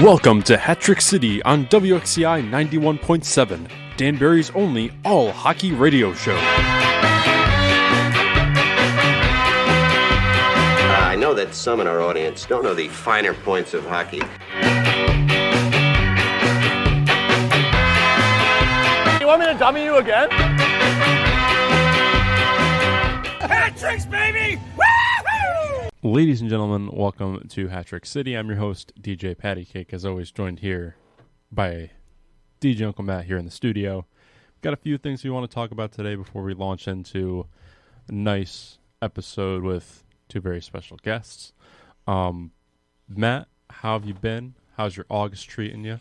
Welcome to Hat-Trick City on WXCI 91.7, Danbury's only all-hockey radio show. I know that some in our audience don't know the finer points of hockey. You want me to dummy you again? Hat tricks, baby! Woo-hoo! Ladies and gentlemen, welcome to Hat-Trick City. I'm your host, DJ Patty Cake, as always joined here by DJ Uncle Matt here in the studio. Got a few things we want to talk about today before we launch into a nice episode with two very special guests. Matt, how have you been? How's your August treating you?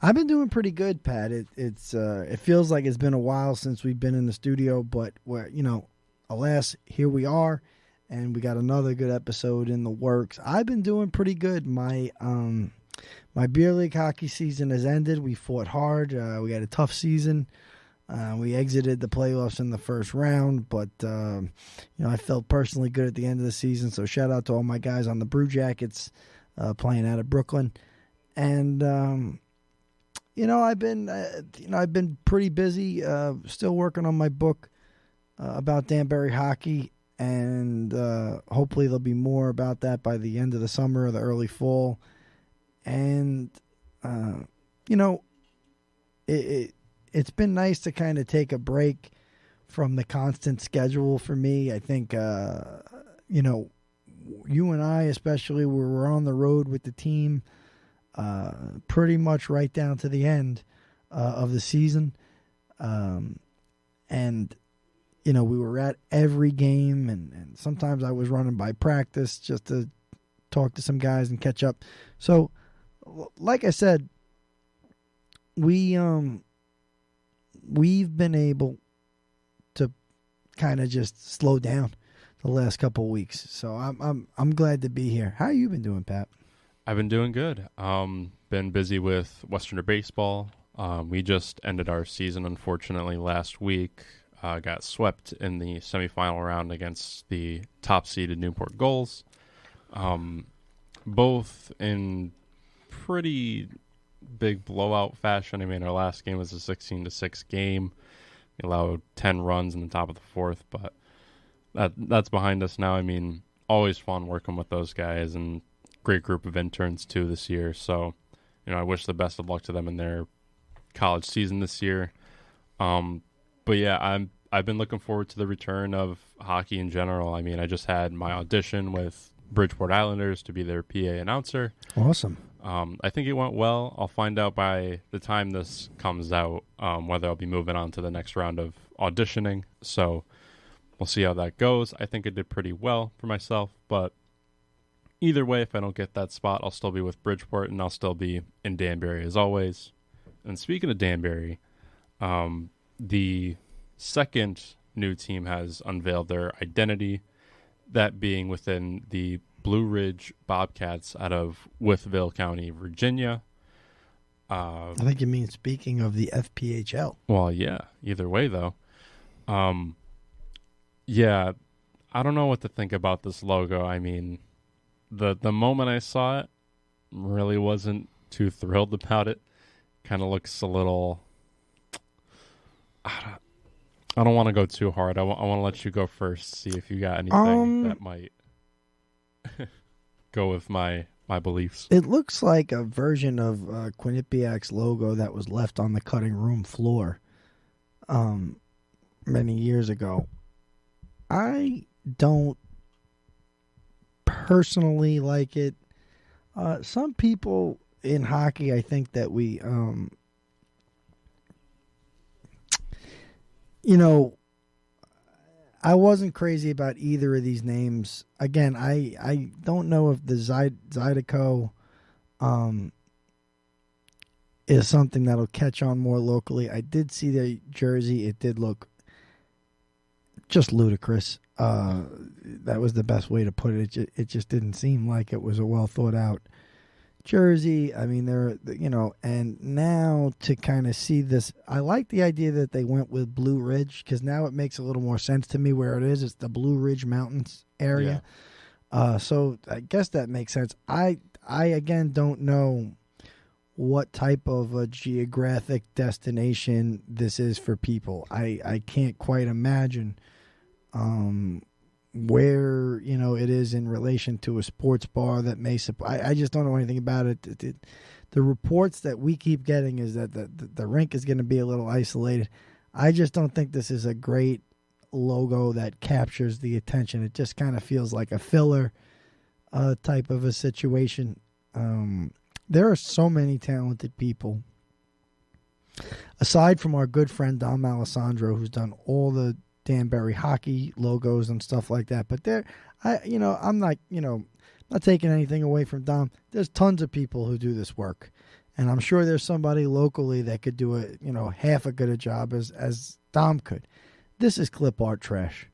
I've been doing pretty good, Pat. It feels like it's been a while since we've been in the studio, but alas, here we are, and we got another good episode in the works. I've been doing pretty good. My beer league hockey season has ended. We fought hard. We had a tough season. We exited the playoffs in the first round, but I felt personally good at the end of the season. So shout out to all my guys on the Brew Jackets playing out of Brooklyn, and I've been pretty busy. Still working on my book about Danbury hockey, and hopefully there'll be more about that by the end of the summer or the early fall. And it's been nice to kind of take a break from the constant schedule for me. I think, you and I especially, we're on the road with the team pretty much right down to the end of the season. We were at every game, and sometimes I was running by practice just to talk to some guys and catch up. So, like I said, we've been able to kind of just slow down the last couple of weeks. So I'm glad to be here. How you been doing, Pat? I've been doing good. Been busy with Westerner baseball. We just ended our season, unfortunately, last week. Got swept in the semifinal round against the top-seeded Newport Gulls. Both in pretty big blowout fashion. I mean, our last game was a 16-6 game. We allowed 10 runs in the top of the fourth, but that's behind us now. I mean, always fun working with those guys, and great group of interns too this year. So, I wish the best of luck to them in their college season this year. But yeah, I've been looking forward to the return of hockey in general. I mean, I just had my audition with Bridgeport Islanders to be their PA announcer. Awesome. I think it went well. I'll find out by the time this comes out whether I'll be moving on to the next round of auditioning. So we'll see how that goes. I think I did pretty well for myself, but either way, if I don't get that spot, I'll still be with Bridgeport, and I'll still be in Danbury as always. And speaking of Danbury, the second new team has unveiled their identity, that being within the Blue Ridge Bobcats out of Wytheville County, Virginia. I think you mean speaking of the FPHL. Well, yeah. Either way, though. Yeah, I don't know what to think about this logo. I mean, the moment I saw it, really wasn't too thrilled about it. Kind of looks a little... I don't want to go too hard. I want to let you go first, see if you got anything that might go with my beliefs. It looks like a version of Quinnipiac's logo that was left on the cutting room floor many years ago. I don't personally like it. Some people in hockey, I think that we... I wasn't crazy about either of these names. Again, I don't know if the Zydeco is something that'll catch on more locally. I did see the jersey. It did look just ludicrous. That was the best way to put it. It just didn't seem like it was a well thought out jersey. I mean, and now to kind of see this, I like the idea that they went with Blue Ridge, because now it makes a little more sense to me where it is. It's the Blue Ridge Mountains area. So I guess that makes sense. I I again don't know what type of a geographic destination this is for people. I can't quite imagine where it is in relation to a sports bar that may support. I just don't know anything about it. The reports that we keep getting is that the rink is going to be a little isolated. I just don't think this is a great logo that captures the attention. It just kind of feels like a filler type of a situation. There are so many talented people. Aside from our good friend Dom Alessandro, who's done all the Danbury hockey logos and stuff like that. But I'm not taking anything away from Dom. There's tons of people who do this work. And I'm sure there's somebody locally that could do half as good a job as Dom could. This is clip art trash.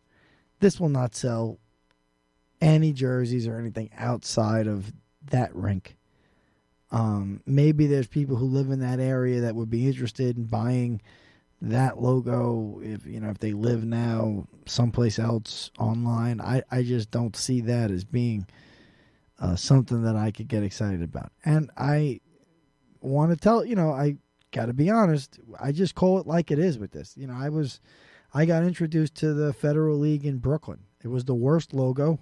This will not sell any jerseys or anything outside of that rink. Maybe there's people who live in that area that would be interested in buying that logo if they live now someplace else online. I just don't see that as being something that I could get excited about. And I want to tell, I got to be honest, I just call it like it is with this. I got introduced to the Federal League in Brooklyn. It was the worst logo.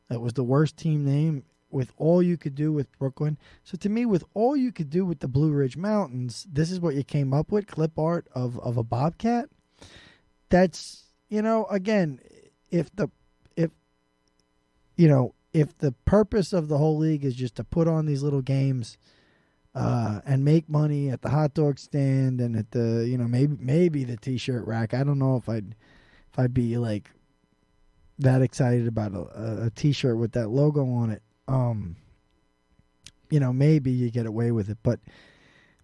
It was the worst team name with all you could do with Brooklyn. So to me, with all you could do with the Blue Ridge Mountains, this is what you came up with, clip art of a Bobcat. That's, again, if the purpose of the whole league is just to put on these little games and make money at the hot dog stand and at the, maybe the T-shirt rack. I don't know if I'd be like that excited about a T-shirt with that logo on it. Maybe you get away with it, but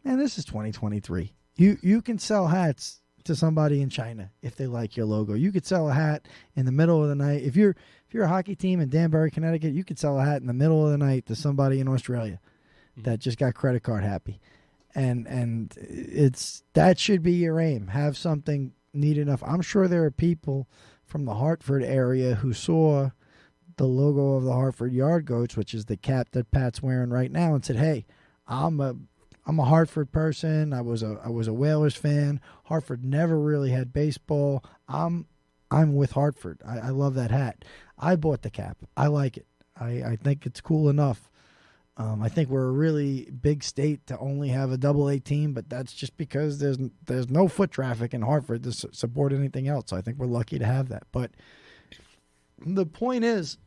man, this is 2023. You can sell hats to somebody in China if they like your logo. You could sell a hat in the middle of the night. If you're a hockey team in Danbury, Connecticut, you could sell a hat in the middle of the night to somebody in Australia that just got credit card happy. And that should be your aim. Have something neat enough. I'm sure there are people from the Hartford area who saw the logo of the Hartford Yard Goats, which is the cap that Pat's wearing right now, and said, "Hey, I'm a Hartford person. I was a Whalers fan. Hartford never really had baseball. I'm with Hartford. I love that hat. I bought the cap. I like it. I think it's cool enough. I think we're a really big state to only have a Double-A team, but that's just because there's no foot traffic in Hartford to support anything else. So I think we're lucky to have that. But the point is,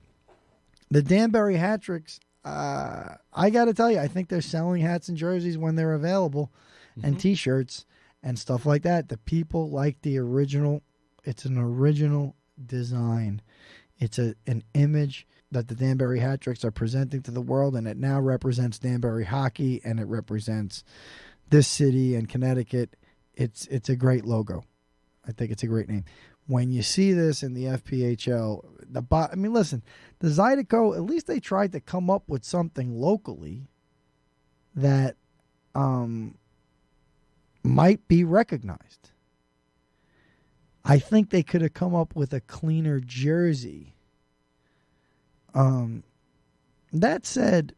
the Danbury Hat Tricks, I got to tell you, I think they're selling hats and jerseys when they're available and T-shirts and stuff like that. The people like the original. It's an original design. It's an image that the Danbury Hat Tricks are presenting to the world, and it now represents Danbury hockey, and it represents this city and Connecticut. It's a great logo. I think it's a great name. When you see this in the FPHL, listen, the Zydeco, at least they tried to come up with something locally that might be recognized. I think they could have come up with a cleaner jersey. That said,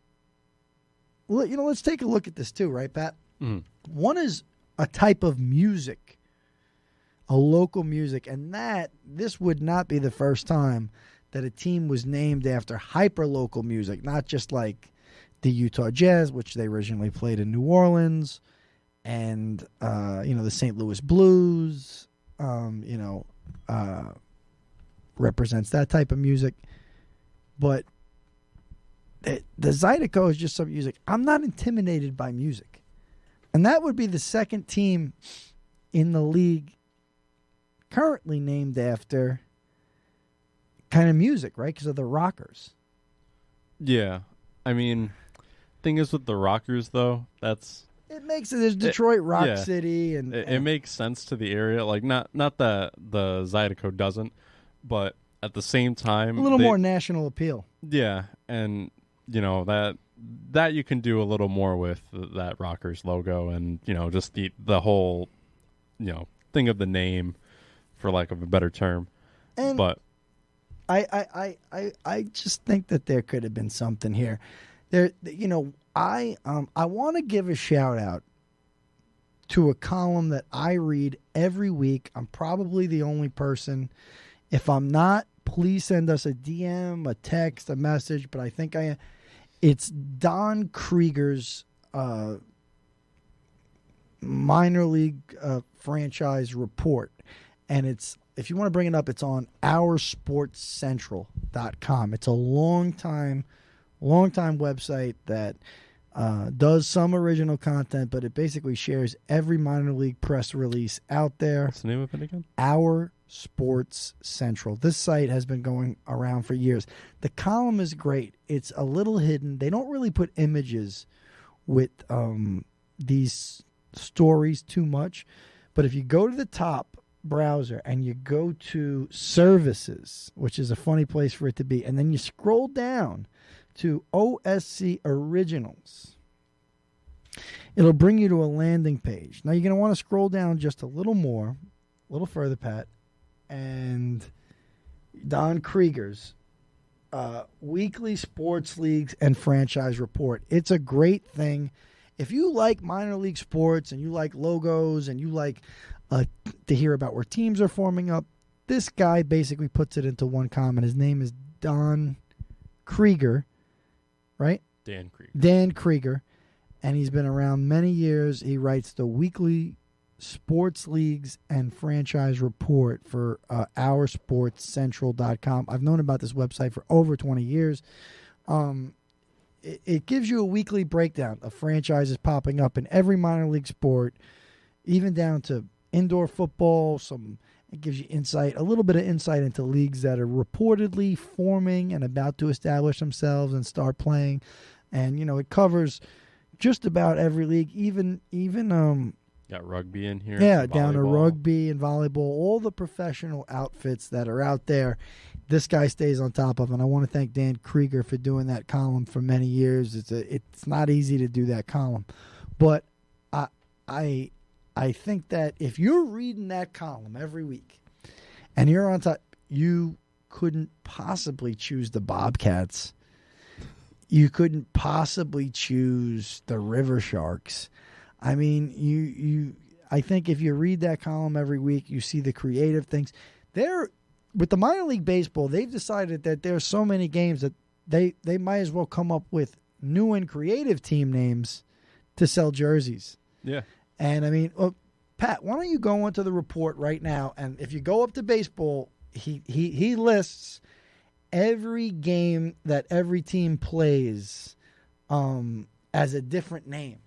let's take a look at this too, right, Pat? Mm. One is a type of music, a local music, and this would not be the first time that a team was named after hyper-local music, not just like the Utah Jazz, which they originally played in New Orleans, and the St. Louis Blues, represents that type of music. But the Zydeco is just some music. I'm not intimidated by music. And that would be the second team in the league currently named after kind of music, right? Because of the Rockers. Yeah. I mean, thing is with the Rockers, though, it makes it. There's Detroit Rock City, and it makes sense to the area. Like not that the Zydeco doesn't, but at the same time, a little more national appeal. Yeah, and that you can do a little more with that Rockers logo, and just the whole thing of the name, for lack of a better term. And but I just think that there could have been something here. there, I want to give a shout out to a column that I read every week. I'm probably the only person. If I'm not, please send us a DM, a text, a message. But I think I am. It's Don Krieger's minor league franchise report, and it's, if you want to bring it up, it's on OurSportsCentral.com. It's a long time website that does some original content, but it basically shares every minor league press release out there. What's the name of it again? Our Sports Central. This site has been going around for years. The column is great. It's a little hidden. They don't really put images with these stories too much, but if you go to the top browser and you go to services, which is a funny place for it to be, and then you scroll down to OSC Originals, it'll bring you to a landing page. Now you're going to want to scroll down just a little more, a little further, Pat, and Don Krieger's weekly sports leagues and franchise report. It's a great thing. If you like minor league sports and you like logos and you like to hear about where teams are forming up, this guy basically puts it into one comment. His name is Don Krieger, right? Dan Krieger. Dan Krieger, and he's been around many years. He writes the weekly sports leagues and franchise report for OurSportsCentral.com. I've known about this website for over 20 years. It gives you a weekly breakdown of franchises popping up in every minor league sport, even down to indoor football. It gives you a little bit of insight into leagues that are reportedly forming and about to establish themselves and start playing. And, it covers just about every league, even got rugby in here. Yeah, down to rugby and volleyball, all the professional outfits that are out there. This guy stays on top of, and I want to thank Dan Krieger for doing that column for many years. It's not easy to do that column, but I think that if you're reading that column every week and you're on top, you couldn't possibly choose the Bobcats. You couldn't possibly choose the River Sharks. I mean, I think if you read that column every week, you see the creative things. With the minor league baseball, they've decided that there's so many games that they might as well come up with new and creative team names to sell jerseys. Yeah. And I mean, Pat, why don't you go into the report right now? And if you go up to baseball, he lists every game that every team plays as a different name.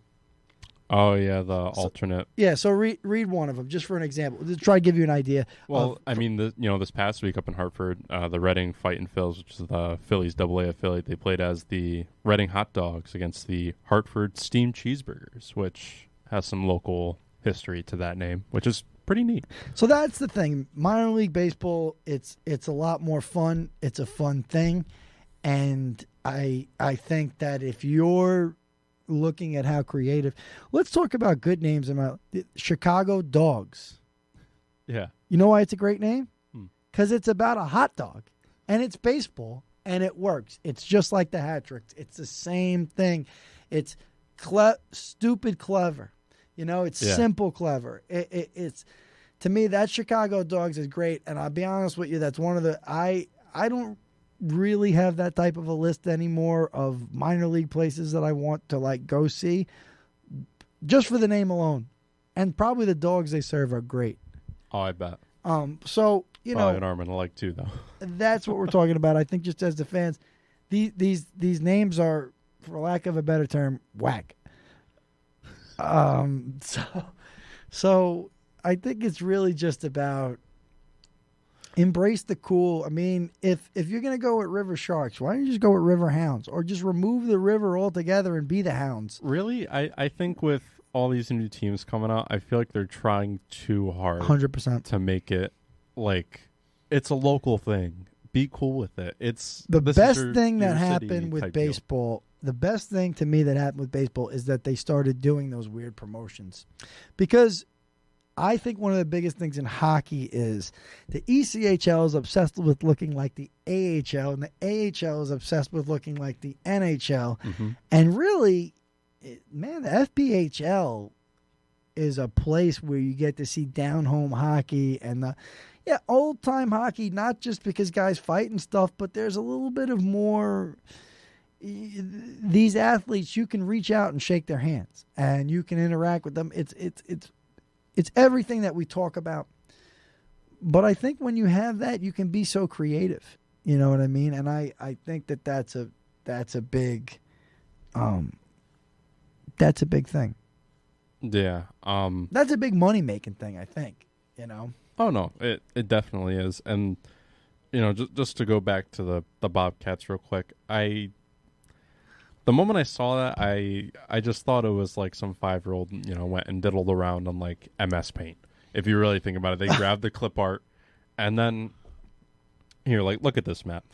Oh, yeah, the alternate. Yeah, so read one of them, just for an example. Just try to give you an idea. Well, this past week up in Hartford, the Reading Fightin' Phils, which is the Phillies AA affiliate, they played as the Reading Hot Dogs against the Hartford Steamed Cheeseburgers, which has some local history to that name, which is pretty neat. So that's the thing. Minor league baseball, it's a lot more fun. It's a fun thing. And I think that if you're looking at how creative, let's talk about good names. Chicago Dogs. Yeah. You know why it's a great name? Because it's about a hot dog, and it's baseball, and it works. It's just like the hat tricks. It's the same thing. It's stupid clever. It's simple clever. It's, to me, that Chicago Dogs is great, and I'll be honest with you, that's one of the I don't really have that type of a list anymore of minor league places that I want to go see, just for the name alone. And probably the dogs they serve are great. Oh, I bet. So Probably an arm and a leg too, though. That's what we're talking about. I think just as the fans, these names are, for lack of a better term, whack. So I think it's really just about embrace the cool. I mean, if you're going to go with River Sharks, why don't you just go with River Hounds, or just remove the river altogether and be the Hounds? Really? I think with all these new teams coming out, I feel like they're trying too hard 100% to make it like it's a local thing. Be cool with it. It's the best thing that happened with baseball. The best thing to me that happened with baseball is that they started doing those weird promotions, because I think one of the biggest things in hockey is the ECHL is obsessed with looking like the AHL, and the AHL is obsessed with looking like the NHL. And really, man, the FPHL is a place where you get to see down-home hockey and old-time hockey, not just because guys fight and stuff, but there's a little bit of more. These athletes, you can reach out and shake their hands, and you can interact with them. It's everything that we talk about. But I think when you have that, you can be so creative. You know what I mean? And I think that's a big thing. Yeah. That's a big money making thing, I think. You know. Oh no, it definitely is. And just to go back to the Bobcats real quick, the moment I saw that, I just thought it was like some 5-year-old, went and diddled around on like MS Paint. If you really think about it, they grabbed the clip art, and then here, like, look at this map.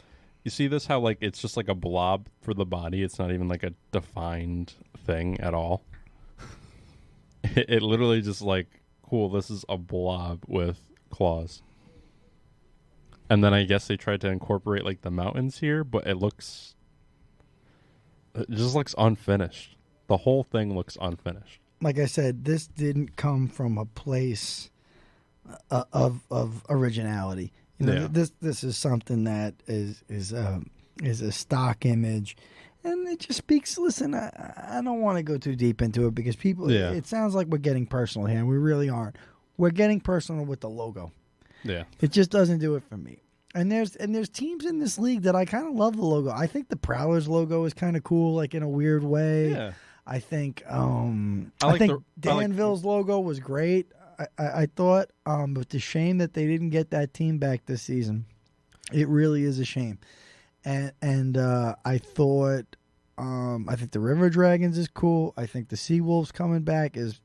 You see this? How like it's just like a blob for the body. It's not even like a defined thing at all. It literally just like, cool, this is a blob with claws. And then I guess they tried to incorporate like the mountains here, but it just looks unfinished. The whole thing looks unfinished. Like I said, this didn't come from a place of originality. This is something that is a stock image. And it just speaks. Listen, I don't want to go too deep into it because people. Yeah. It sounds like we're getting personal here, and we really aren't. We're getting personal with the logo. Yeah, it just doesn't do it for me. And there's teams in this league that I kind of love the logo. I think the Prowlers logo is kind of cool, like in a weird way. Yeah. I think Danville's logo was great. I thought, but it's a shame that they didn't get that team back this season. It really is a shame. And I thought, I think the River Dragons is cool. I think the Seawolves coming back is,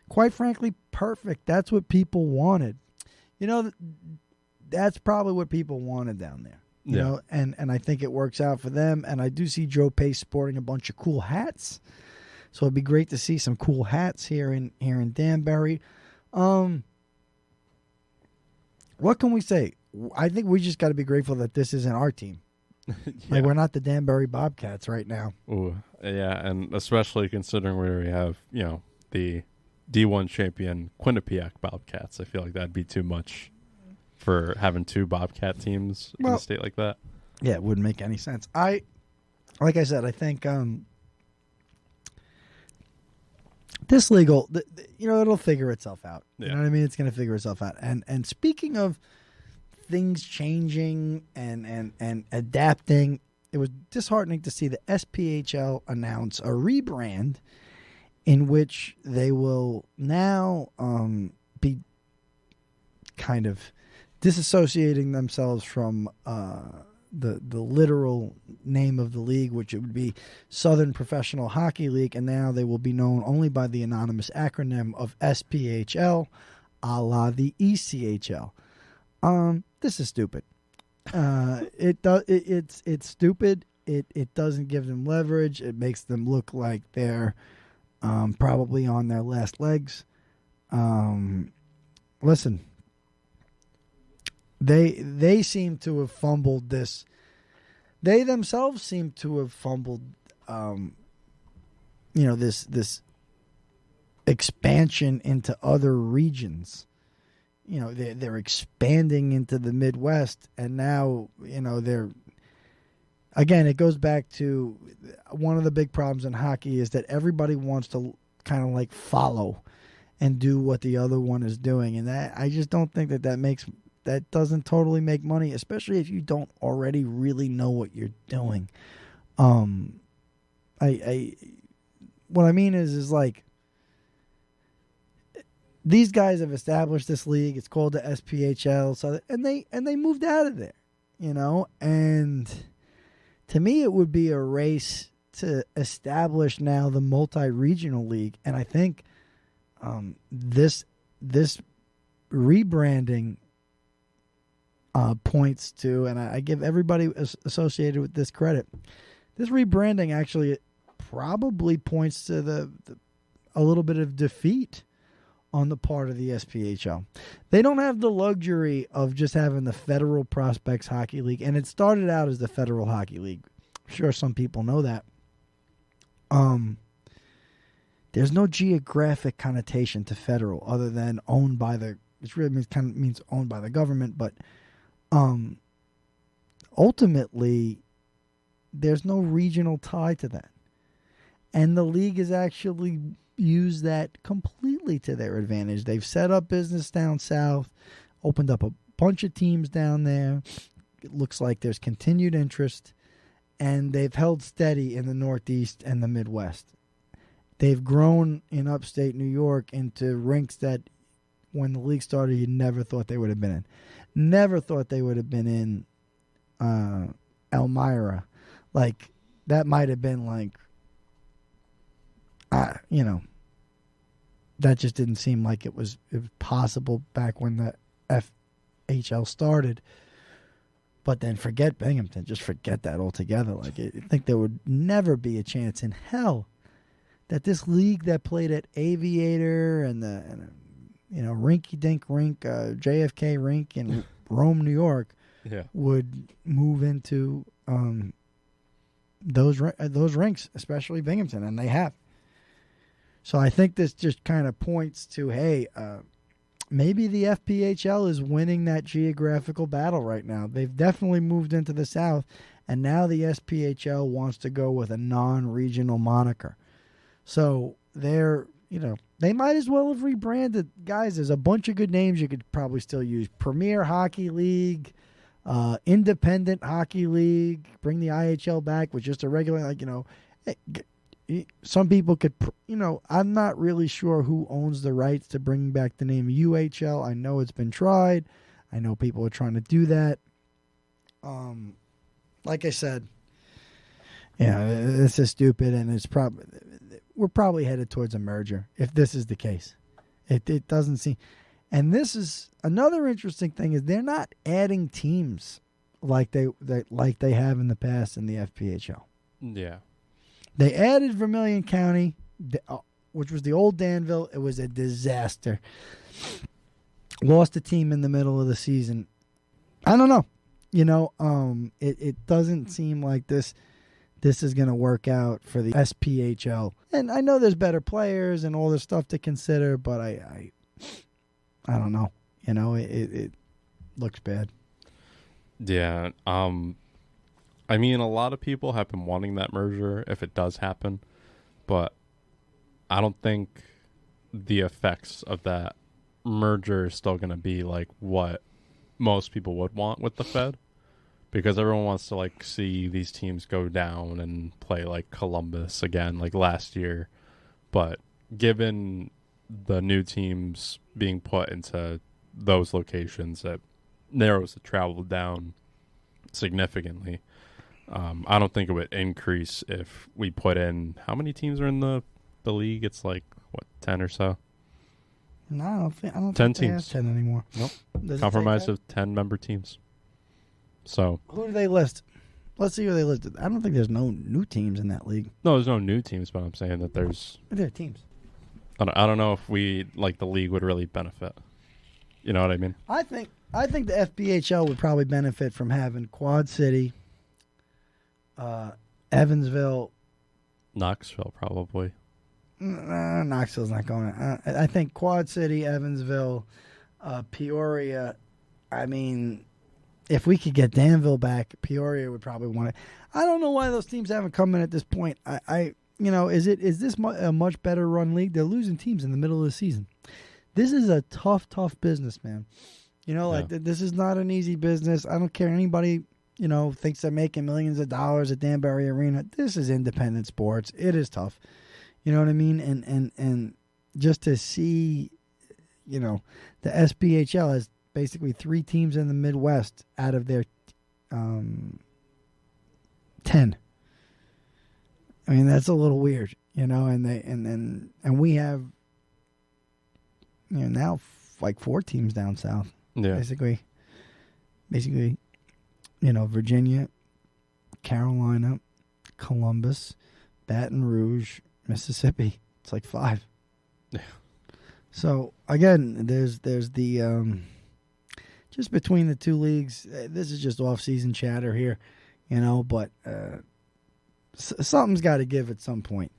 quite frankly, perfect. That's what people wanted. That's probably what people wanted down there. You know, and I think it works out for them. And I do see Joe Pace sporting a bunch of cool hats. So it'd be great to see some cool hats here in Danbury. What can we say? I think we just got to be grateful that this isn't our team. Like, we're not the Danbury Bobcats right now. Ooh, yeah, and especially considering where we have, the D1 champion Quinnipiac Bobcats. I feel like that'd be too much for having two Bobcat teams in a state like that. Yeah, it wouldn't make any sense. Like I said, I think this league, it'll figure itself out. You know what I mean? It's going to figure itself out. And speaking of things changing and adapting, it was disheartening to see the SPHL announce a rebrand in which they will now be kind of disassociating themselves from the literal name of the league, which it would be Southern Professional Hockey League, and now they will be known only by the anonymous acronym of SPHL, a la the ECHL. This is stupid. It's stupid. It doesn't give them leverage. It makes them look like they're probably on their last legs. Listen, they seem to have fumbled this. They themselves seem to have fumbled, this expansion into other regions. They're expanding into the Midwest, and now, they're, again, it goes back to one of the big problems in hockey is that everybody wants to kind of like follow and do what the other one is doing. And that, I just don't think that doesn't totally make money, especially if you don't already really know what you're doing. What I mean is like, these guys have established this league. It's called the SPHL. So, and they moved out of there, and to me, it would be a race to establish now the multi-regional league. And I think this rebranding points to, and I give everybody associated with this credit, this rebranding actually probably points to a little bit of defeat on the part of the SPHL. They don't have the luxury of just having the Federal Prospects Hockey League, and it started out as the Federal Hockey League. I'm sure some people know that. There's no geographic connotation to federal other than owned by the. It really means owned by the government, but ultimately, there's no regional tie to that, and the league has actually used that completely to their advantage. They've set up business down south, opened up a bunch of teams down there. It looks like there's continued interest, and they've held steady in the Northeast and the Midwest. They've grown in upstate New York into rinks that when the league started, you never thought they would have been in. Never thought they would have been in Elmira. Like, that might have been like, that just didn't seem like it was possible back when the FHL started. But then forget Binghamton. Just forget that altogether. Like, I think there would never be a chance in hell that this league that played at Aviator and Rinky Dink Rink, JFK Rink in Rome, New York, would move into those rinks, especially Binghamton, and they have. So I think this just kind of points to, hey, maybe the FPHL is winning that geographical battle right now. They've definitely moved into the South, and now the SPHL wants to go with a non-regional moniker. So they might as well have rebranded. Guys, there's a bunch of good names you could probably still use. Premier Hockey League, Independent Hockey League, bring the IHL back with just a regular, some people could, I'm not really sure who owns the rights to bring back the name UHL. I know it's been tried. I know people are trying to do that. Like I said, this is stupid, and we're probably headed towards a merger if this is the case. It doesn't seem, and this is another interesting thing is they're not adding teams like they have in the past in the FPHL. Yeah. They added Vermilion County, which was the old Danville. It was a disaster. Lost a team in the middle of the season. I don't know. It doesn't seem like this is going to work out for the SPHL. And I know there's better players and all this stuff to consider, but I don't know. It looks bad. Yeah. I mean, a lot of people have been wanting that merger if it does happen, but I don't think the effects of that merger is still going to be like what most people would want with the Fed, because everyone wants to see these teams go down and play like Columbus again, like last year. But given the new teams being put into those locations, that narrows the travel down significantly. I don't think it would increase if we put in, how many teams are in the league? It's 10 or so? No, I don't think 10 they teams. have 10 anymore. Nope. Compromise of 10 member teams. So who do they list? Let's see who they listed. I don't think there's no new teams in that league. No, there's no new teams, but I'm saying that there are teams. I don't know if we, the league would really benefit. You know what I mean? I think the FBHL would probably benefit from having Quad City, Evansville, Knoxville, probably. Knoxville's not going. I think Quad City, Evansville, Peoria. I mean, if we could get Danville back, Peoria would probably want it. I don't know why those teams haven't come in at this point. Is this a much better run league? They're losing teams in the middle of the season. This is a tough business, man. This is not an easy business. I don't care anybody, thinks they're making millions of dollars at Danbury Arena. This is independent sports. It is tough. You know what I mean? And just to see, the SBHL has basically 3 teams in the Midwest out of their 10. I mean, that's a little weird, and we have now 4 teams down south. Yeah. Basically, Virginia, Carolina, Columbus, Baton Rouge, Mississippi. It's 5. Yeah. So again, there's the just between the two leagues. This is just off-season chatter here, But something's got to give at some point.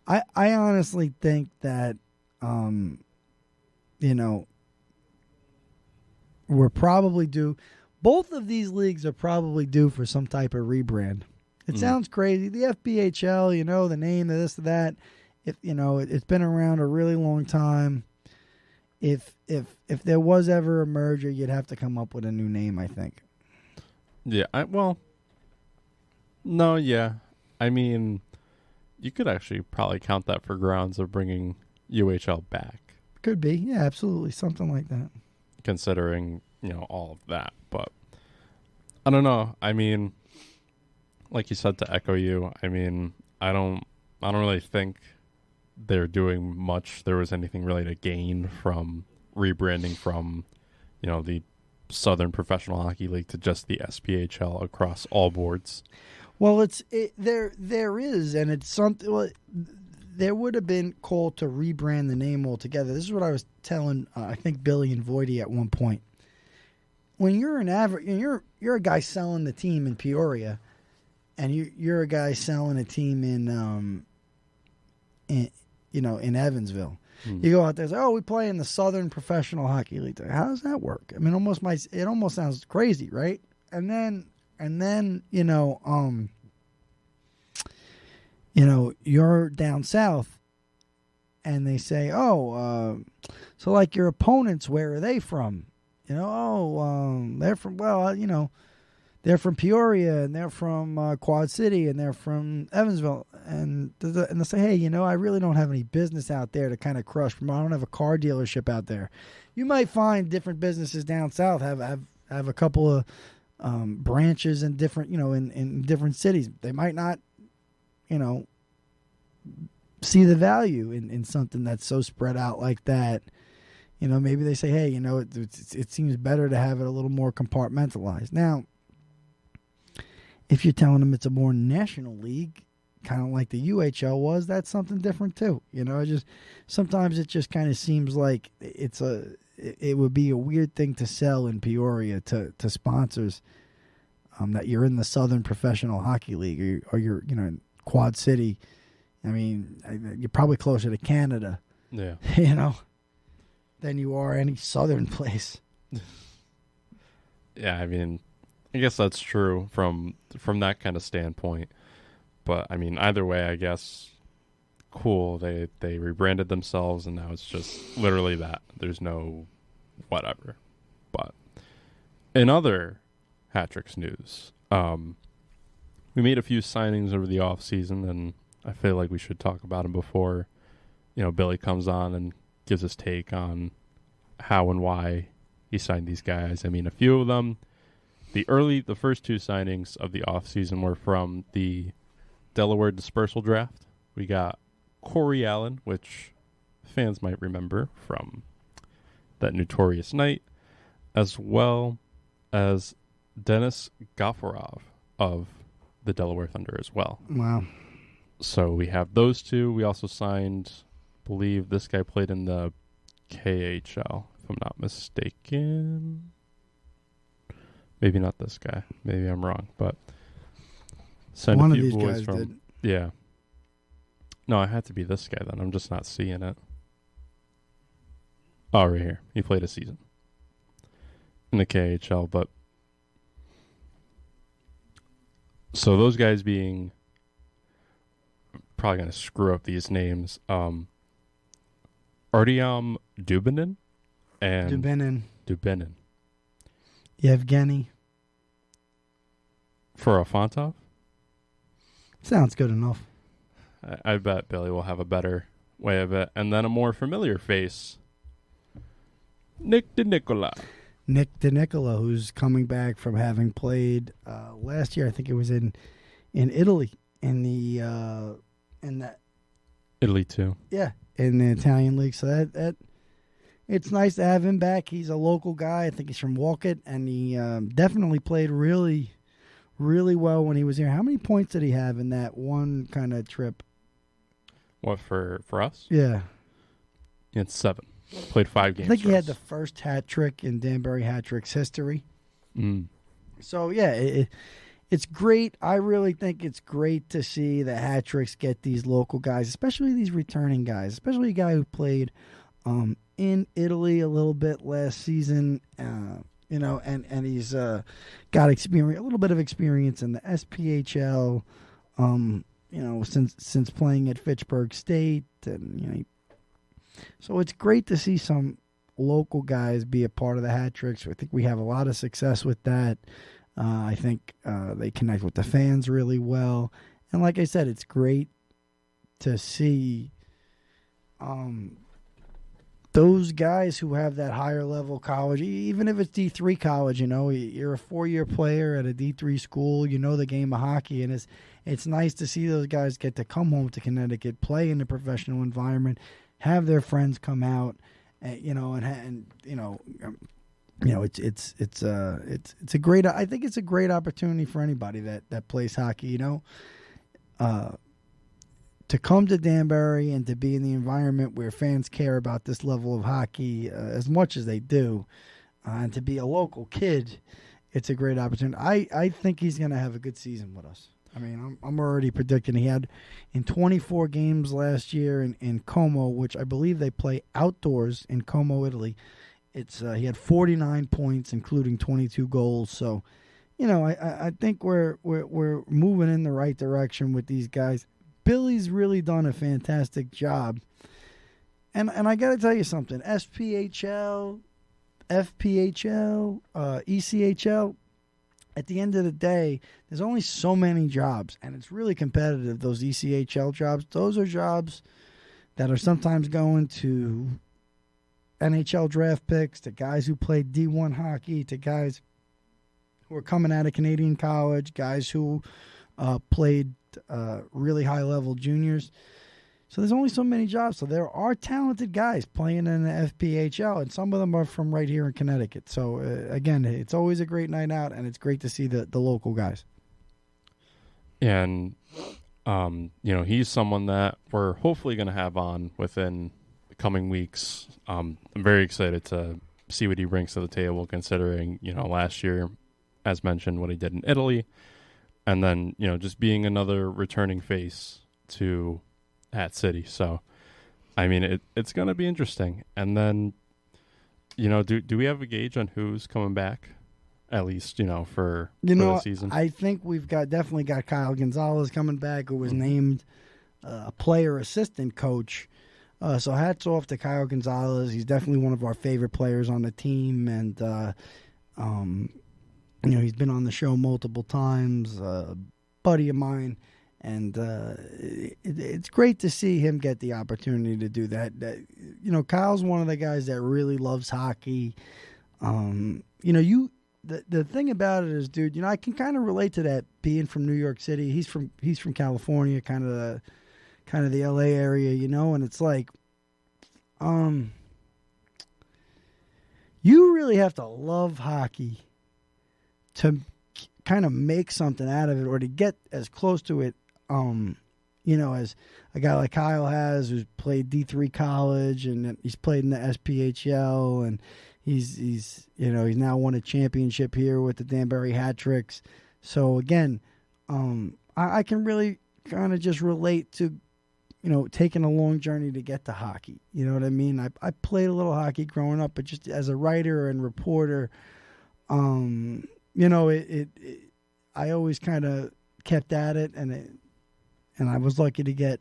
I honestly think that we're probably due. Both of these leagues are probably due for some type of rebrand. It sounds crazy. The FBHL, the name of this, that. It's been around a really long time. If there was ever a merger, you'd have to come up with a new name, I think. Yeah, no, yeah. I mean, you could actually probably count that for grounds of bringing UHL back. Could be, yeah, absolutely, something like that. Considering, all of that. But I don't know. I mean, like you said, to echo you, I mean, I don't really think they're doing much. There was anything really to gain from rebranding from, the Southern Professional Hockey League to just the SPHL across all boards. Well, there is, and it's something. Well, there would have been call to rebrand the name altogether. This is what I was telling, I think, Billy and Voidy at one point. When you're you're a guy selling the team in Peoria, and you're a guy selling a team in Evansville. You go out there and say, we play in the Southern Professional Hockey League. How does that work? I mean, it almost sounds crazy, right? And then you're down south, and they say, so like your opponents, where are they from? They're from, they're from Peoria, and they're from Quad City, and they're from Evansville. And they say, hey, I really don't have any business out there to kind of crush from. I don't have a car dealership out there. You might find different businesses down south have a couple of branches in different, in different cities. They might not, see the value in something that's so spread out like that. Maybe they say, hey, it seems better to have it a little more compartmentalized. Now, if you're telling them it's a more national league, kind of like the UHL was, that's something different too. Sometimes it just kind of seems like it would be a weird thing to sell in Peoria to sponsors, that you're in the Southern Professional Hockey League or you're in Quad City. I mean, you're probably closer to Canada, yeah, than you are any Southern place. Yeah, I mean, I guess that's true from that kind of standpoint. But I mean, either way, I guess cool. They rebranded themselves, and now it's just literally that. There's no whatever. But in other Hat-Tricks news, we made a few signings over the off season, and I feel like we should talk about them before Billy comes on and gives his take on how and why he signed these guys. I mean, a few of them. The first two signings of the offseason were from the Delaware Dispersal Draft. We got Corey Allen, which fans might remember from that notorious night, as well as Denis Gafarov of the Delaware Thunder as well. Wow. So we have those two. We also signed, I believe this guy played in the KHL, if I'm not mistaken. Maybe not this guy. Maybe I'm wrong, but signed one a of few these boys guys from. did. Yeah. No, it had to be this guy then. I'm just not seeing it. Oh, right here. He played a season in the KHL, but so those guys being, probably going to screw up these names. Artyom Dubinin and Dubinin. Yevgeny. For Afontov? Sounds good enough. I bet Billy will have a better way of it. And then a more familiar face, Nick DeNicola. Nick DeNicola, who's coming back from having played last year. I think it was in Italy in that Italy too. Yeah, in the Italian league. So that it's nice to have him back. He's a local guy. I think he's from Wolcott, and he definitely played really, really well when he was here. How many points did he have in that one kind of trip? What, for us? Yeah. It's 7. Played 5 games. I think he for had us. the first hat trick in Danbury hat tricks history. Mm. So yeah, it's great. I really think it's great to see the hat tricks get these local guys, especially these returning guys, especially a guy who played in Italy a little bit last season. And he's got experience, a little bit of experience in the SPHL. Since playing at Fitchburg State, and so it's great to see some local guys be a part of the hat tricks. I think we have a lot of success with that. I think they connect with the fans really well, and like I said, it's great to see those guys who have that higher level college, even if it's D3 college. You're a 4-year player at a D3 school. You know the game of hockey, and it's nice to see those guys get to come home to Connecticut, play in a professional environment, have their friends come out, it's a great. I think it's a great opportunity for anybody that plays hockey. To come to Danbury and to be in the environment where fans care about this level of hockey as much as they do, and to be a local kid, it's a great opportunity. I think he's going to have a good season with us. I mean, I'm already predicting he had in 24 games last year in Como, which I believe they play outdoors in Como, Italy. He had 49 points, including 22 goals. So, I think we're moving in the right direction with these guys. Billy's really done a fantastic job. And I got to tell you something. SPHL, FPHL, ECHL, at the end of the day, there's only so many jobs, and it's really competitive, those ECHL jobs. Those are jobs that are sometimes going to NHL draft picks, to guys who played D1 hockey, to guys who are coming out of Canadian college, guys who played really high-level juniors. So there's only so many jobs. So there are talented guys playing in the FPHL, and some of them are from right here in Connecticut. So, again, it's always a great night out, and it's great to see the local guys. And, he's someone that we're hopefully going to have on within the coming weeks. I'm very excited to see what he brings to the table, considering, last year, as mentioned, what he did in Italy. And then, just being another returning face to Hat City. So, I mean, it's going to be interesting. And then, do we have a gauge on who's coming back? At least, for the season? I think we've definitely got Kyle Gonzalez coming back, who was named a player assistant coach. So hats off to Kyle Gonzalez. He's definitely one of our favorite players on the team. And, he's been on the show multiple times, a buddy of mine. And it's great to see him get the opportunity to do that. Kyle's one of the guys that really loves hockey. The thing about it is, dude, I can kind of relate to that, being from New York City. He's from California, kind of the LA area, and it's like, you really have to love hockey to kind of make something out of it, or to get as close to it, as a guy like Kyle has, who's played D3 college, and he's played in the SPHL, and he's now won a championship here with the Danbury Hat Tricks. So again, I can really kind of just relate to, taking a long journey to get to hockey. You know what I mean? I played a little hockey growing up, but just as a writer and reporter, I always kind of kept at it, and I was lucky to get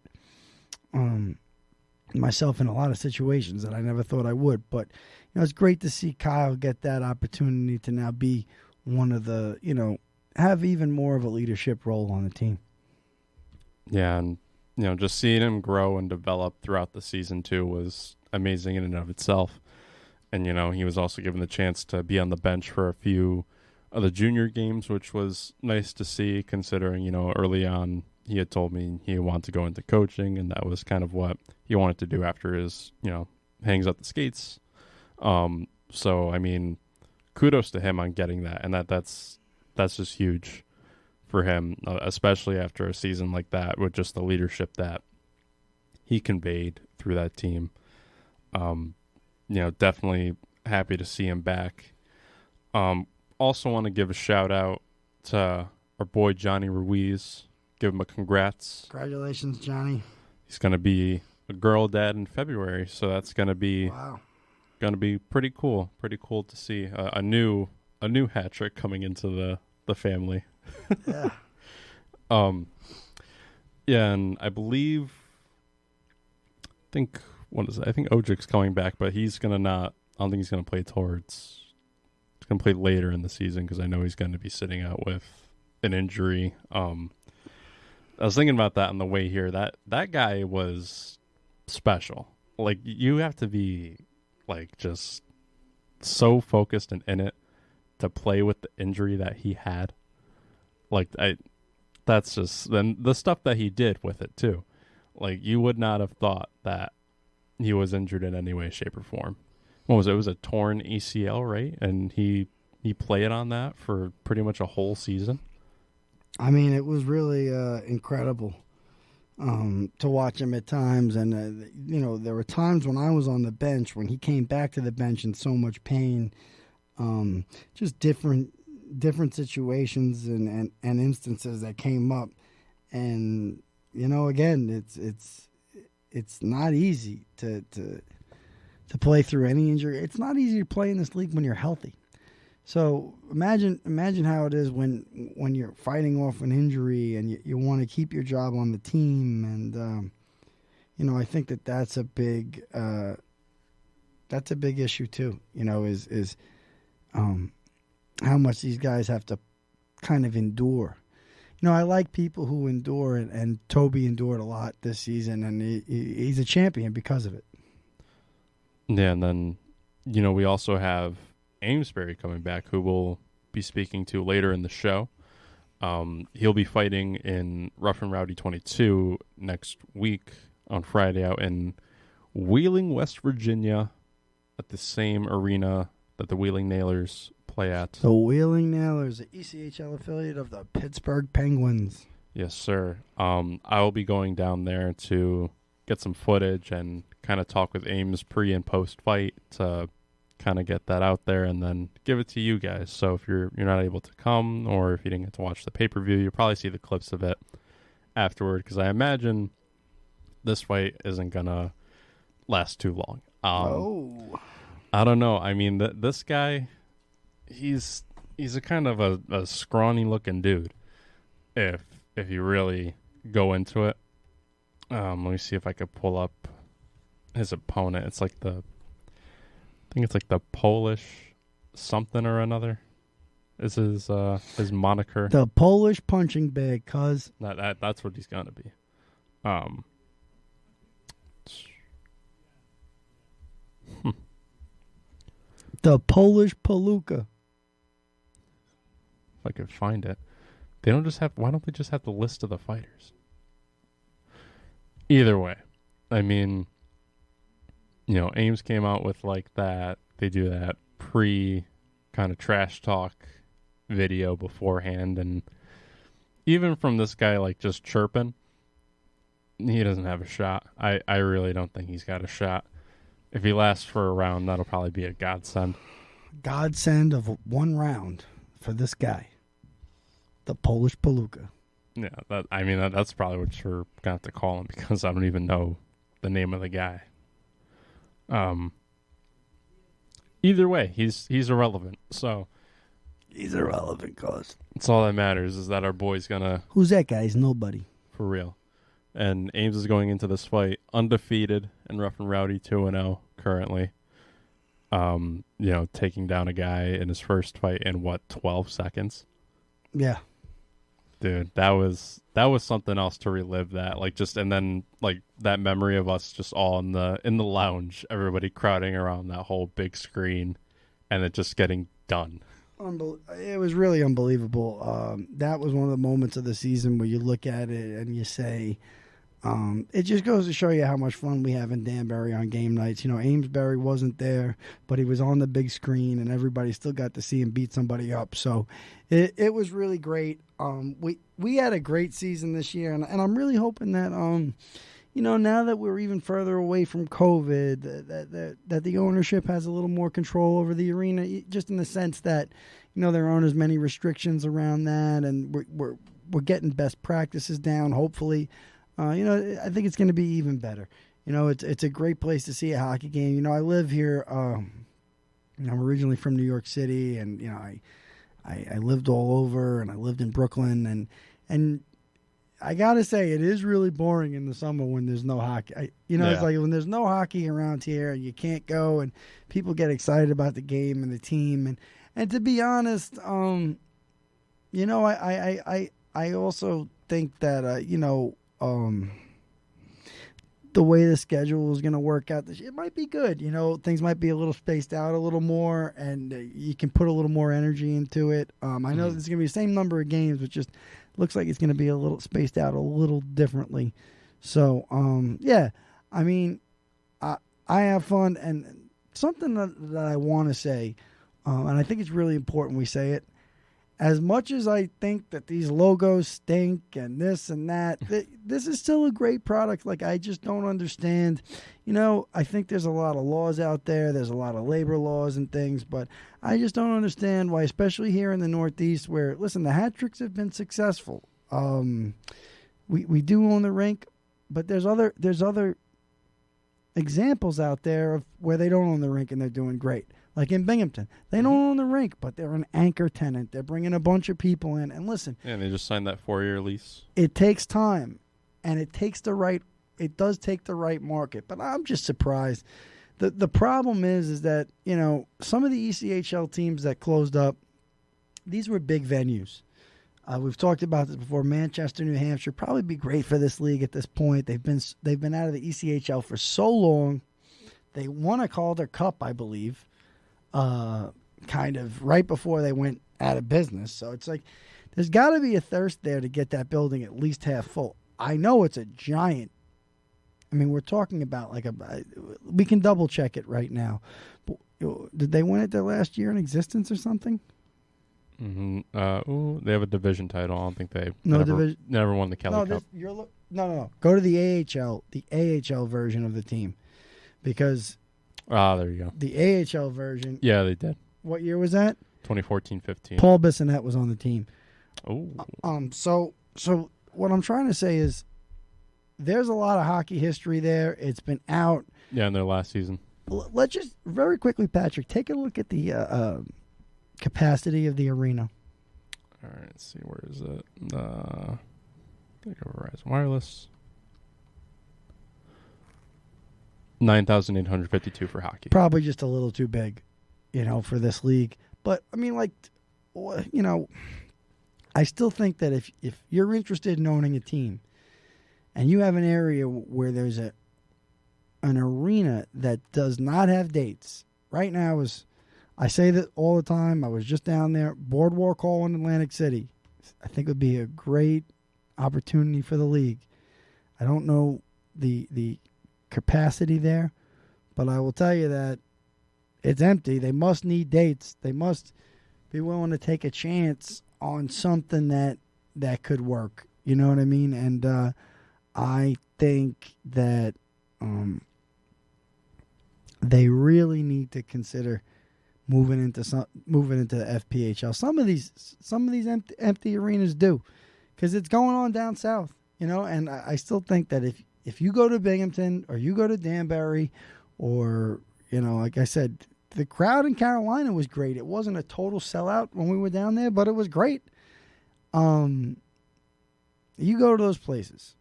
myself in a lot of situations that I never thought I would. But it's great to see Kyle get that opportunity to now be one of the, have even more of a leadership role on the team. Yeah, and just seeing him grow and develop throughout the season too was amazing in and of itself. And he was also given the chance to be on the bench for a few of the junior games, which was nice to see, considering early on he had told me he wanted to go into coaching, and that was kind of what he wanted to do after his hangs up the skates. So I mean, kudos to him on getting that, and that's just huge for him, especially after a season like that, with just the leadership that he conveyed through that team. definitely happy to see him back. Also want to give a shout out to our boy Johnny Ruiz. Give him a congrats. Congratulations, Johnny. He's going to be a girl dad in February, so that's going to be pretty cool. Pretty cool to see a new hat trick coming into the family. Yeah. Yeah, and I think Ojic's coming back, but he's gonna not. I don't think he's gonna play towards. He's gonna play later in the season because I know he's gonna be sitting out with an injury. I was thinking about that on the way here. That guy was special. Like, you have to be like just so focused and in it to play with the injury that he had. Like, that's just then the stuff that he did with it too. Like, you would not have thought that he was injured in any way, shape, or form. What was it? It was a torn ACL, right? And he played on that for pretty much a whole season. I mean, it was really incredible to watch him at times. And, there were times when I was on the bench, when he came back to the bench in so much pain, just different situations and instances that came up. And, again, it's not easy to play through any injury. It's not easy to play in this league when you're healthy. So imagine how it is when you're fighting off an injury and you want to keep your job on the team. And I think that's a big issue too. Is how much these guys have to kind of endure. I like people who endure, and Toby endured a lot this season, and he's a champion because of it. Yeah, and then, we also have Amesbury coming back, who we'll be speaking to later in the show. He'll be fighting in Rough N Rowdy 22 next week on Friday out in Wheeling, West Virginia, at the same arena that the Wheeling Nailers play at. The Wheeling Nailers, the ECHL affiliate of the Pittsburgh Penguins. Yes, sir. I will be going down there to get some footage and kind of talk with Ames pre and post fight to kind of get that out there and then give it to you guys. So if you're not able to come, or if you didn't get to watch the pay-per-view, you'll probably see the clips of it afterward, because I imagine this fight isn't gonna last too long. I don't know. I mean, this guy, he's a kind of a scrawny looking dude. If you really go into it, let me see if I could pull up his opponent. It's like I think it's like the Polish something or another. Is his moniker? The Polish punching bag, cuz. That's what he's gonna be. The Polish Palooka. If I could find it. Why don't they just have the list of the fighters? Either way, I mean, Ames came out with like that. They do that pre kind of trash talk video beforehand, and even from this guy like just chirping, he doesn't have a shot. I really don't think he's got a shot. If he lasts for a round, that'll probably be a godsend. Godsend of one round for this guy. The Polish Palooka. Yeah, that's probably what you're going to have to call him, because I don't even know the name of the guy. Either way, he's irrelevant. So he's irrelevant, cause it's all that matters is that our boy's gonna. Who's that guy? He's nobody. For real. And Ames is going into this fight undefeated in Rough N Rowdy 2-0 currently. Taking down a guy in his first fight in 12 seconds. Yeah. Dude, that was something else to relive that. And then that memory of us just all in the lounge, everybody crowding around that whole big screen and it just getting done. It was really unbelievable. That was one of the moments of the season where you look at it and you say, it just goes to show you how much fun we have in Danbury on game nights. Amesbury wasn't there, but he was on the big screen and everybody still got to see him beat somebody up. So it was really great. We had a great season this year, and I'm really hoping that now that we're even further away from COVID, that the ownership has a little more control over the arena, just in the sense that, there aren't as many restrictions around that, and we're getting best practices down, hopefully. I think it's going to be even better. It's a great place to see a hockey game. I live here. I'm originally from New York City, and I lived all over, and I lived in Brooklyn, and I gotta say it is really boring in the summer when there's no hockey. It's like when there's no hockey around here, and you can't go, and people get excited about the game and the team, and to be honest, I also think that the way the schedule is going to work out, it might be good. Things might be a little spaced out a little more, and you can put a little more energy into it. I know it's going to be the same number of games, but just looks like it's going to be a little spaced out a little differently. So, I have fun, and something that I want to say, and I think it's really important we say it. As much as I think that these logos stink and this and that, this is still a great product. Like, I just don't understand. I think there's a lot of laws out there. There's a lot of labor laws and things, but I just don't understand why, especially here in the Northeast, where, listen, the hat tricks have been successful. We do own the rink, but there's other examples out there of where they don't own the rink and they're doing great. Like in Binghamton, they don't own the rink, but they're an anchor tenant. They're bringing a bunch of people in. And listen, and they just signed that 4-year lease. It takes time, and it does take the right market. But I'm just surprised. The problem is that some of the ECHL teams that closed up, these were big venues. We've talked about this before. Manchester, New Hampshire, probably be great for this league at this point. They've been out of the ECHL for so long. They won a Calder Cup, I believe. Kind of right before they went out of business. So it's like there's got to be a thirst there to get that building at least half full. I know it's a giant. I mean, we're talking about we can double check it right now. But, did they win it their last year in existence or something? Mm-hmm. They have a division title. I don't think they never won the Kelly Cup. No. Go to the AHL version of the team, because. There you go. The AHL version. Yeah, they did. What year was that? 2014-15. Paul Bissonnette was on the team. Oh. So what I'm trying to say is there's a lot of hockey history there. It's been out. Yeah, in their last season. Let's just very quickly, Patrick, take a look at the capacity of the arena. All right, let's see. Where is it? I think Verizon Wireless. 9,852 for hockey. Probably just a little too big, for this league. But I mean, I still think that if you're interested in owning a team, and you have an area where there's an arena that does not have dates. Right now I say that all the time. I was just down there, Boardwalk Hall in Atlantic City. I think it would be a great opportunity for the league. I don't know the capacity there, but I will tell you that it's empty. They must need dates. They must be willing to take a chance on something that could work. You know what I mean? And I think that they really need to consider moving into the FPHL. Some of these empty arenas do, because it's going on down south. And I still think that if you go to Binghamton or you go to Danbury, or, like I said, the crowd in Carolina was great. It wasn't a total sellout when we were down there, but it was great. You go to those places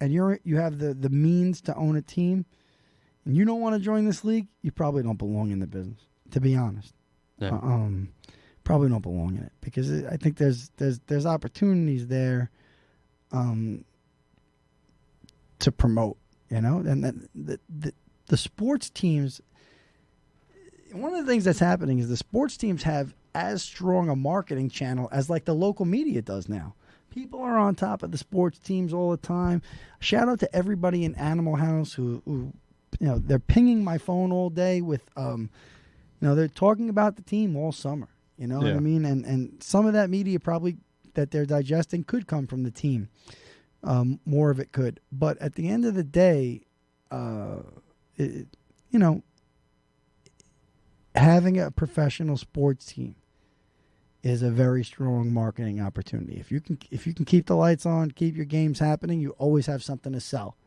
and you have the means to own a team, and you don't want to join this league, you probably don't belong in the business, to be honest. Yeah. Probably don't belong in it, because I think there's opportunities there to promote, and the sports teams. One of the things that's happening is the sports teams have as strong a marketing channel as like the local media does now. People are on top of the sports teams all the time. Shout out to everybody in Animal House who they're pinging my phone all day with they're talking about the team all summer. You know what I mean? And some of that media probably that they're digesting could come from the team. more of it could. But at the end of the day, having a professional sports team is a very strong marketing opportunity. If you can keep the lights on, keep your games happening, you always have something to sell.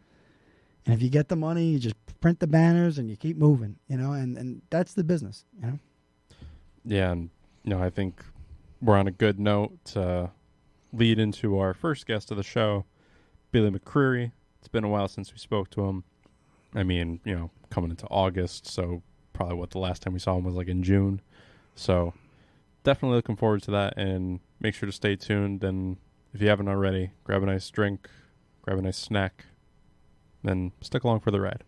And if you get the money, you just print the banners and you keep moving, and that's the business, Yeah, and I think we're on a good note to lead into our first guest of the show, Billy McCreary. It's been a while since we spoke to him. I mean, coming into August, so probably the last time we saw him was like in June. So definitely looking forward to that, and make sure to stay tuned. And if you haven't already, grab a nice drink, grab a nice snack, then stick along for the ride.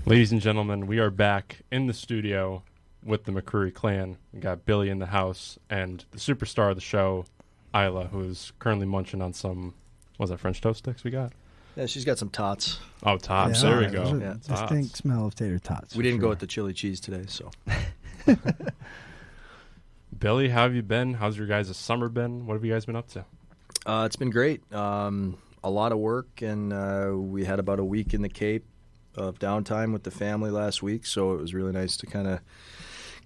Ladies and gentlemen, we are back in the studio with the McCreary clan. We got Billy in the house and the superstar of the show, Aila, who's currently munching on some, was that French toast sticks we got? Yeah, she's got some tots. Oh, tots. Yeah, there we go. Yeah, distinct smell of tater tots. We didn't go with the chili cheese today, so. Billy, how have you been? How's your guys' summer been? What have you guys been up to? It's been great. A lot of work, and we had about a week in the Cape of downtime with the family last week, so it was really nice to kind of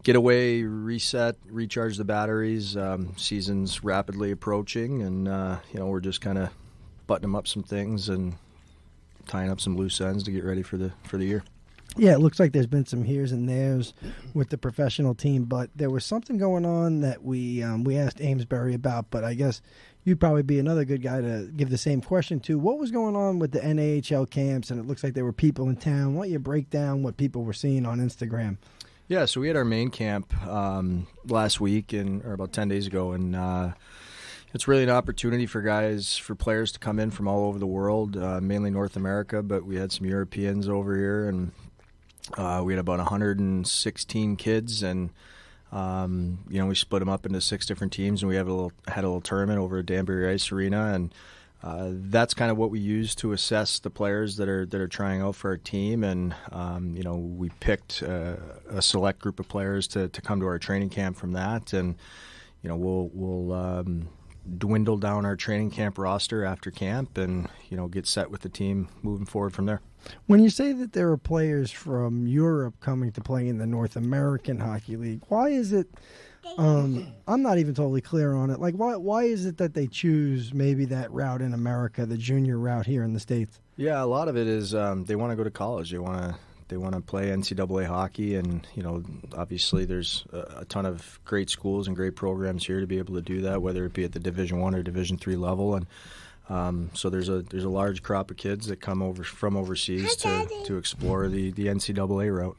get away, reset, recharge the batteries. Season's rapidly approaching, and we're just kind of buttoning up some things and tying up some loose ends to get ready for the year. Yeah, it looks like there's been some heres and theres with the professional team, but there was something going on that we asked Amesbury about, but I guess you'd probably be another good guy to give the same question to. What was going on with the NAHL camps? And it looks like there were people in town. Why don't you break down what people were seeing on Instagram? Yeah, so we had our main camp last week, or about 10 days ago, and it's really an opportunity for players to come in from all over the world, mainly North America, but we had some Europeans over here, and we had about 116 kids, and we split them up into 6 different teams, and we had a little tournament over at Danbury Ice Arena, and that's kind of what we use to assess the players that are trying out for our team, and we picked a select group of players to come to our training camp from that, and we'll dwindle down our training camp roster after camp, and get set with the team moving forward from there. When you say that there are players from Europe coming to play in the North American Hockey League, why is it? I'm not even totally clear on it. Like, why is it that they choose maybe that route in America, the junior route here in the States? Yeah, a lot of it is they want to go to college. They want to play NCAA hockey, and obviously there's a ton of great schools and great programs here to be able to do that, whether it be at the Division I or Division III level, and so there's a large crop of kids that come over from overseas to explore the NCAA route.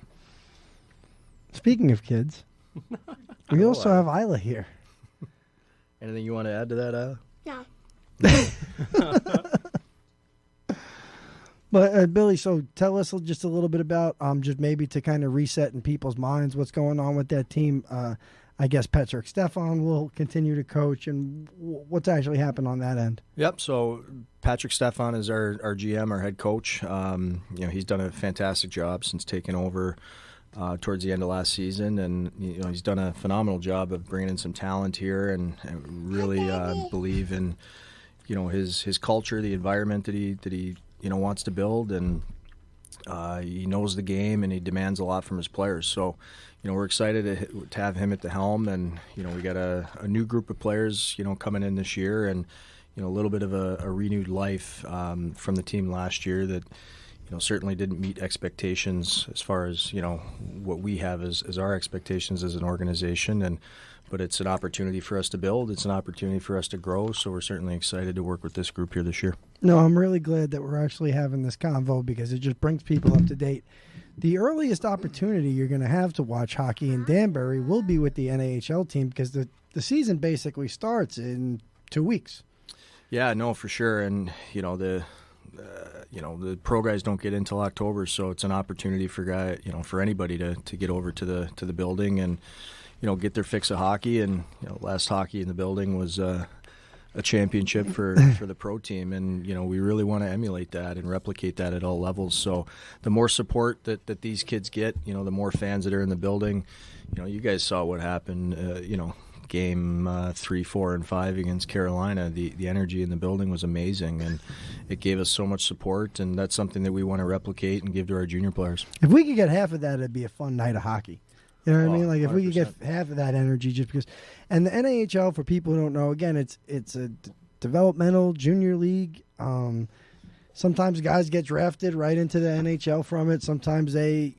Speaking of kids, we also have Aila here. Anything you want to add to that, No. But Billy, so tell us just a little bit about just maybe to kind of reset in people's minds what's going on with that team. I guess Patrick Stefan will continue to coach, and what's actually happened on that end. Yep. So Patrick Stefan is our GM, our head coach. He's done a fantastic job since taking over towards the end of last season, and he's done a phenomenal job of bringing in some talent here, and really believe in his culture, the environment that he wants to build, and he knows the game, and he demands a lot from his players. So we're excited to have him at the helm, and we got a new group of players coming in this year, and a little bit of a renewed life from the team last year that certainly didn't meet expectations as far as what we have as our expectations as an organization, but it's an opportunity for us to build. It's an opportunity for us to grow, so we're certainly excited to work with this group here this year. No, I'm really glad that we're actually having this convo because it just brings people up to date. The earliest opportunity you're going to have to watch hockey in Danbury will be with the NAHL team because the season basically starts in 2 weeks. Yeah, no, for sure, and the pro guys don't get in until October, so it's an opportunity for anybody to get over to the building and get their fix of hockey. And last hockey in the building was a championship for the pro team, and we really want to emulate that and replicate that at all levels. So the more support that these kids get, the more fans that are in the building. You guys saw what happened game 3, 4, and 5 against Carolina. The energy in the building was amazing, and it gave us so much support, and that's something that we want to replicate and give to our junior players. If we could get half of that, it'd be a fun night of hockey. You know what I mean? Like if we could 100%. get half of that energy, just because. And the NAHL, for people who don't know, again, it's a developmental junior league. Sometimes guys get drafted right into the NHL from it. Sometimes they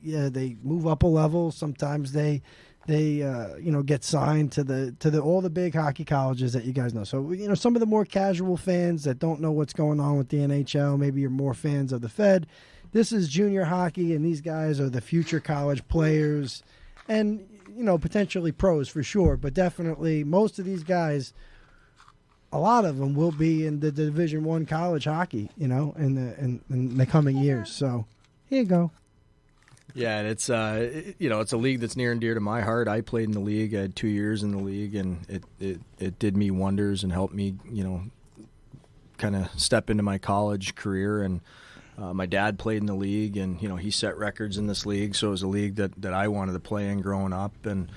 move up a level. Sometimes they get signed to all the big hockey colleges that you guys know. So some of the more casual fans that don't know what's going on with the NHL, maybe you're more fans of the Fed. This is junior hockey, and these guys are the future college players, and potentially pros for sure. But definitely, most of these guys, a lot of them will be in the Division I college hockey, in the coming years. So here you go. Yeah, and it's it's a league that's near and dear to my heart. I played in the league. I had 2 years in the league, and it did me wonders and helped me, kind of step into my college career. And my dad played in the league, and he set records in this league. So it was a league that I wanted to play in growing up, and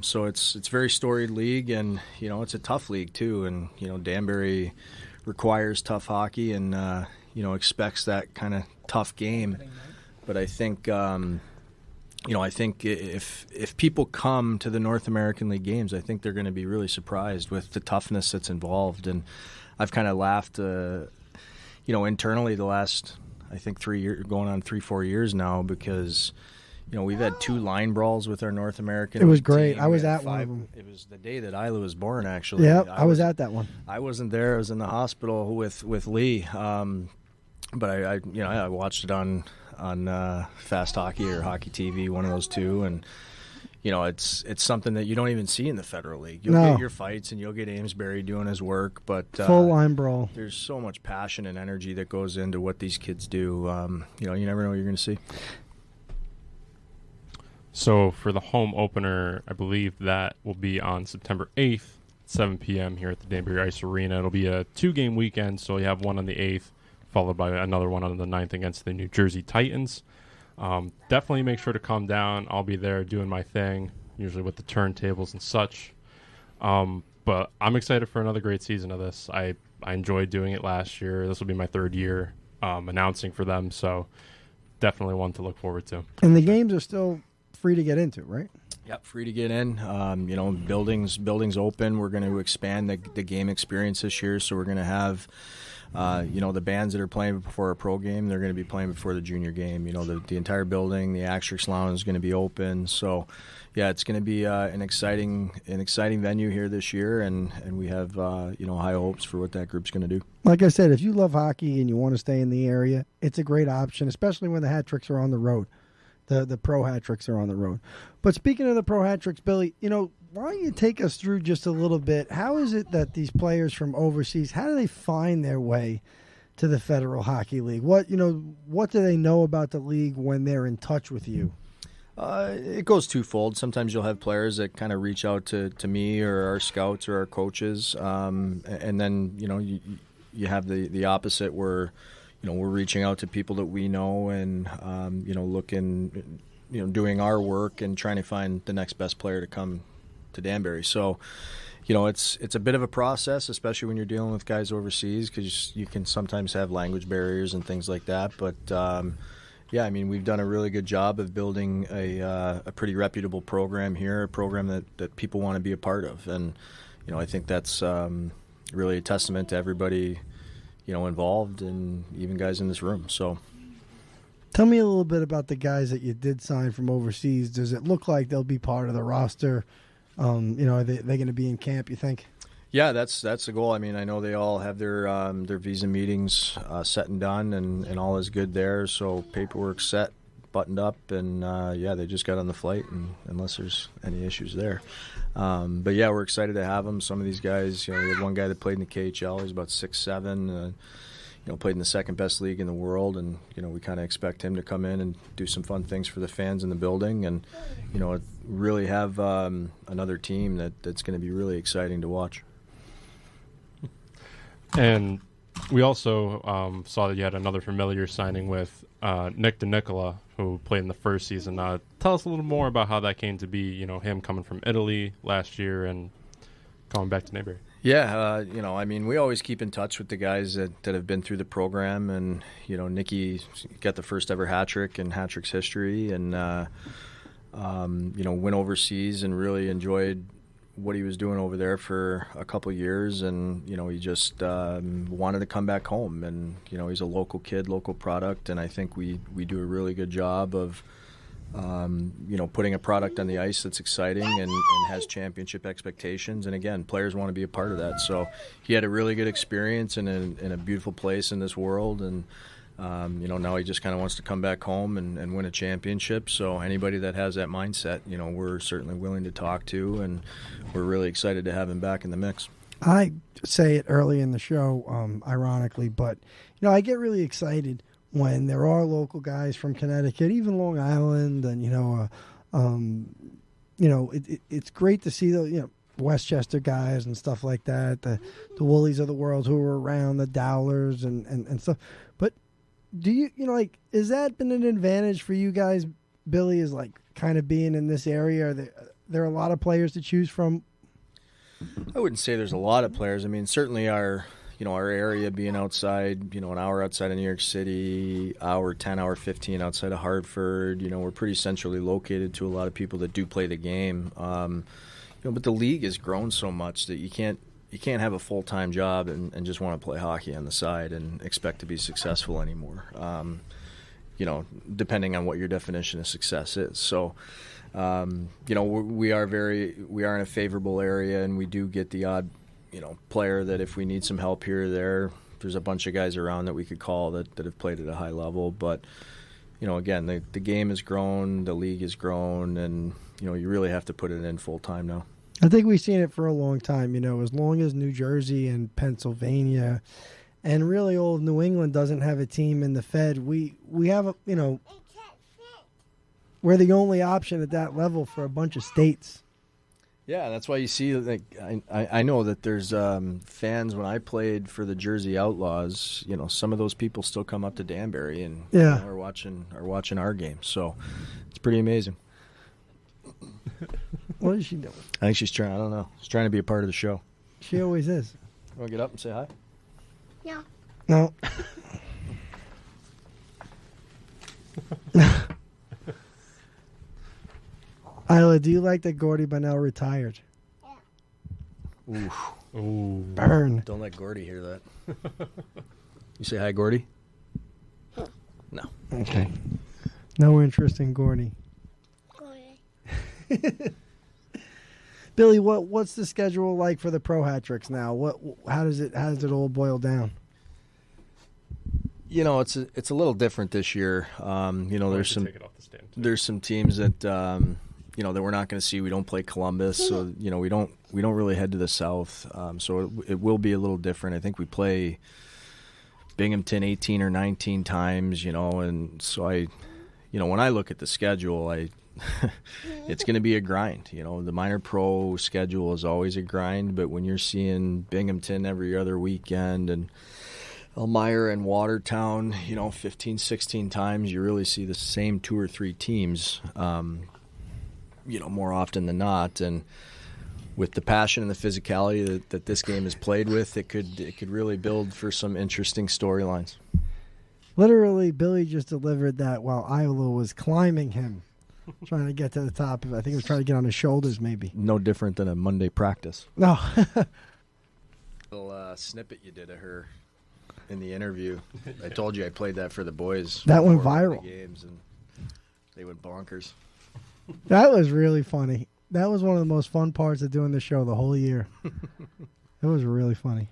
so it's a very storied league, and it's a tough league too. And Danbury requires tough hockey, and expects that kind of tough game. But I think I think if people come to the North American League games, I think they're going to be really surprised with the toughness that's involved. And I've kind of laughed, internally the last, I think 3 years, going on 3-4 years now, because we've had 2 line brawls with our North American. It was great. team. I was We had at one of them. It was the day that Aila was born, actually. Yeah, I was at that one. I wasn't there. I was in the hospital with Lee. But I watched it on Fast Hockey or Hockey TV, one of those two, and it's something that you don't even see in the Federal League. You'll get your fights, and you'll get Amesbury doing his work, but full line brawl. There's so much passion and energy that goes into what these kids do. You never know what you're going to see. So for the home opener, I believe that will be on September 8th, 7 p.m. here at the Danbury Ice Arena. It'll be a 2-game weekend, so you have one on the 8th, followed by another one on the 9th against the New Jersey Titans. Definitely make sure to come down. I'll be there doing my thing, usually with the turntables and such. But I'm excited for another great season of this. I enjoyed doing it last year. This will be my 3rd year announcing for them, so definitely one to look forward to. And the games are still free to get into, right? Yep, free to get in. Buildings open. We're going to expand the game experience this year, so we're going to have the bands that are playing before a pro game, they're going to be playing before the junior game. The entire building, the Actrix Lounge is going to be open. So, yeah, it's going to be an exciting venue here this year, and we have high hopes for what that group's going to do. Like I said, if you love hockey and you want to stay in the area, it's a great option, especially when the hat tricks are on the road. The pro hat tricks are on the road. But speaking of the pro hat tricks, Billy, why don't you take us through just a little bit? How is it that these players from overseas, how do they find their way to the Federal Hockey League? What do they know about the league when they're in touch with you? It goes twofold. Sometimes you'll have players that kind of reach out to me or our scouts or our coaches, and then you have the opposite where we're reaching out to people that we know and looking, doing our work and trying to find the next best player to come to Danbury. So, it's a bit of a process, especially when you're dealing with guys overseas, because you can sometimes have language barriers and things like that. But we've done a really good job of building a pretty reputable program here, a program that people want to be a part of, and I think that's really a testament to everybody involved, and even guys in this room. So, tell me a little bit about the guys that you did sign from overseas. Does it look like they'll be part of the roster? Are they going to be in camp, you think? Yeah, that's the goal. I mean, I know they all have their visa meetings set and done, and all is good there. So paperwork's set, buttoned up, and they just got on the flight, and unless there's any issues there. But yeah, we're excited to have them. Some of these guys, we have one guy that played in the KHL. He's about 6'7", played in the second best league in the world, and we kind of expect him to come in and do some fun things for the fans in the building, and really have another team that's going to be really exciting to watch. And we also saw that you had another familiar signing with Nick DeNicola, who played in the first season. Tell us a little more about how that came to be, him coming from Italy last year and calling back to Newbury. Yeah, I mean, we always keep in touch with the guys that have been through the program, and Nicky got the first ever hat trick in hat trick's history, and went overseas and really enjoyed what he was doing over there for a couple of years, and he just wanted to come back home, and he's a local kid, local product, and I think we do a really good job of putting a product on the ice that's exciting and has championship expectations. And again, players want to be a part of that. So he had a really good experience in a beautiful place in this world. And, now he just kind of wants to come back home and win a championship. So anybody that has that mindset, we're certainly willing to talk to, and we're really excited to have him back in the mix. I say it early in the show, ironically, but, I get really excited when there are local guys from Connecticut, even Long Island, and it's great to see the Westchester guys and stuff like that, the Woolies of the world who are around, the Dowlers and stuff. But do you has that been an advantage for you guys, Billy? Is kind of being in this area? Are there a lot of players to choose from? I wouldn't say there's a lot of players. I mean, certainly our area being outside, an hour outside of New York City, hour 10, hour 15 outside of Hartford, we're pretty centrally located to a lot of people that do play the game. But the league has grown so much that you can't have a full-time job and just want to play hockey on the side and expect to be successful anymore. Depending on what your definition of success is. So, we are in a favorable area, and we do get the odd player that if we need some help here or there, there's a bunch of guys around that we could call that have played at a high level. But, again, the game has grown, the league has grown, and, you really have to put it in full time now. I think we've seen it for a long time, as long as New Jersey and Pennsylvania and really old New England doesn't have a team in the Fed, we have, we're the only option at that level for a bunch of states. Yeah, that's why you see, I know that there's fans when I played for the Jersey Outlaws. Some of those people still come up to Danbury and are watching our game. So it's pretty amazing. What is she doing? I think she's trying. I don't know. She's trying to be a part of the show. She always is. You want to get up and say hi? Yeah. No. Aila, do you like that Gordy by now retired? Yeah. Ooh. Burn. Don't let Gordy hear that. You say hi, Gordy? No. Okay. No interest in Gordy. Billy, what's the schedule like for the pro hat tricks now? How does it all boil down? It's a little different this year. There's some teams that that we're not going to see. We don't play Columbus, so we don't really head to the south. So it will be a little different. I think we play Binghamton 18 or 19 times. And so when I look at the schedule, it's going to be a grind. The minor pro schedule is always a grind, but when you're seeing Binghamton every other weekend and Elmira and Watertown, 15, 16 times, you really see the same two or three teams, more often than not. And with the passion and the physicality that this game is played with, it could really build for some interesting storylines. Literally, Billy just delivered that while Aila was climbing him. Trying to get to the top. I think he was trying to get on his shoulders, maybe. No different than a Monday practice. No. Little snippet you did of her in the interview. I told you I played that for the boys. That went viral. The games, and they went bonkers. That was really funny. That was one of the most fun parts of doing the show the whole year. It was really funny.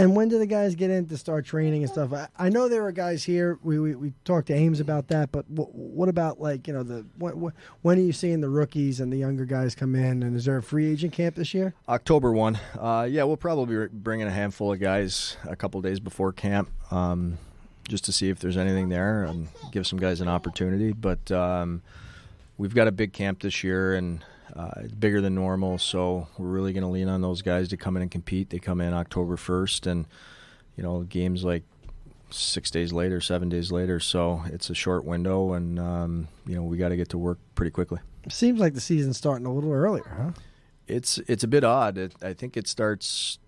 And when do the guys get in to start training and stuff? I know there were guys here. We talked to Ames about that, but what about when are you seeing the rookies and the younger guys come in? And is there a free agent camp this year? October 1. We'll probably be bringing a handful of guys a couple days before camp, just to see if there's anything there and give some guys an opportunity. But we've got a big camp this year, and it's bigger than normal, so we're really going to lean on those guys to come in and compete. They come in October 1st, and games like 6 days later, 7 days later, so it's a short window, and we got to get to work pretty quickly. Seems like the season's starting a little earlier, huh? It's a bit odd. I think it starts.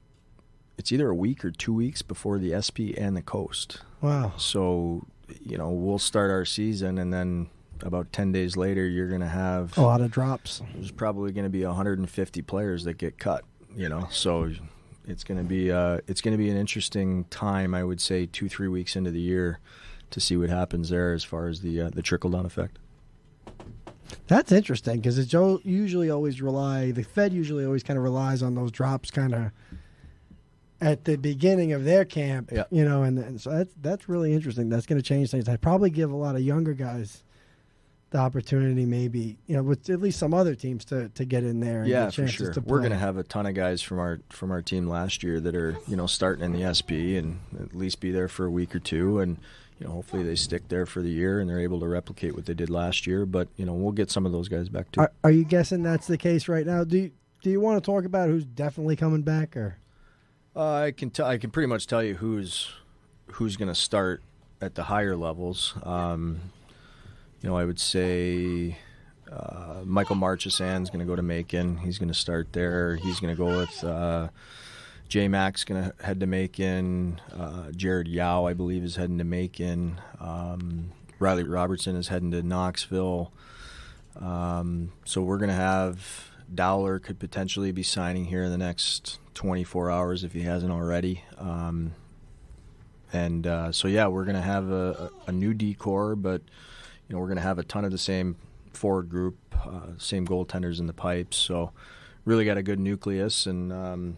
It's either a week or 2 weeks before the SP and the Coast. Wow. So, we'll start our season, and then about 10 days later, you're going to have a lot of drops. There's probably going to be 150 players that get cut. So it's going to be an interesting time. I would say 2-3 weeks into the year to see what happens there as far as the trickle down effect. That's interesting because it's usually always the Fed usually always kind of relies on those drops kind of at the beginning of their camp, yeah. And so that's really interesting. That's going to change things. I'd probably give a lot of younger guys the opportunity maybe, with at least some other teams to get in there. And yeah, get for sure. We're going to have a ton of guys from our team last year that are, starting in the SP and at least be there for a week or two. And, hopefully they stick there for the year and they're able to replicate what they did last year. But, we'll get some of those guys back too. Are you guessing that's the case right now? Do you want to talk about who's definitely coming back or? I can pretty much tell you who's going to start at the higher levels. I would say Michael Marchessane's going to go to Macon. He's going to start there. He's going to go with J Mac's going to head to Macon. Jared Yao, I believe, is heading to Macon. Riley Robertson is heading to Knoxville. So we're going to have Dowler could potentially be signing here in the next 24 hours if he hasn't already. So we're going to have a new D-core, but we're going to have a ton of the same forward group, same goaltenders in the pipes. So really got a good nucleus, and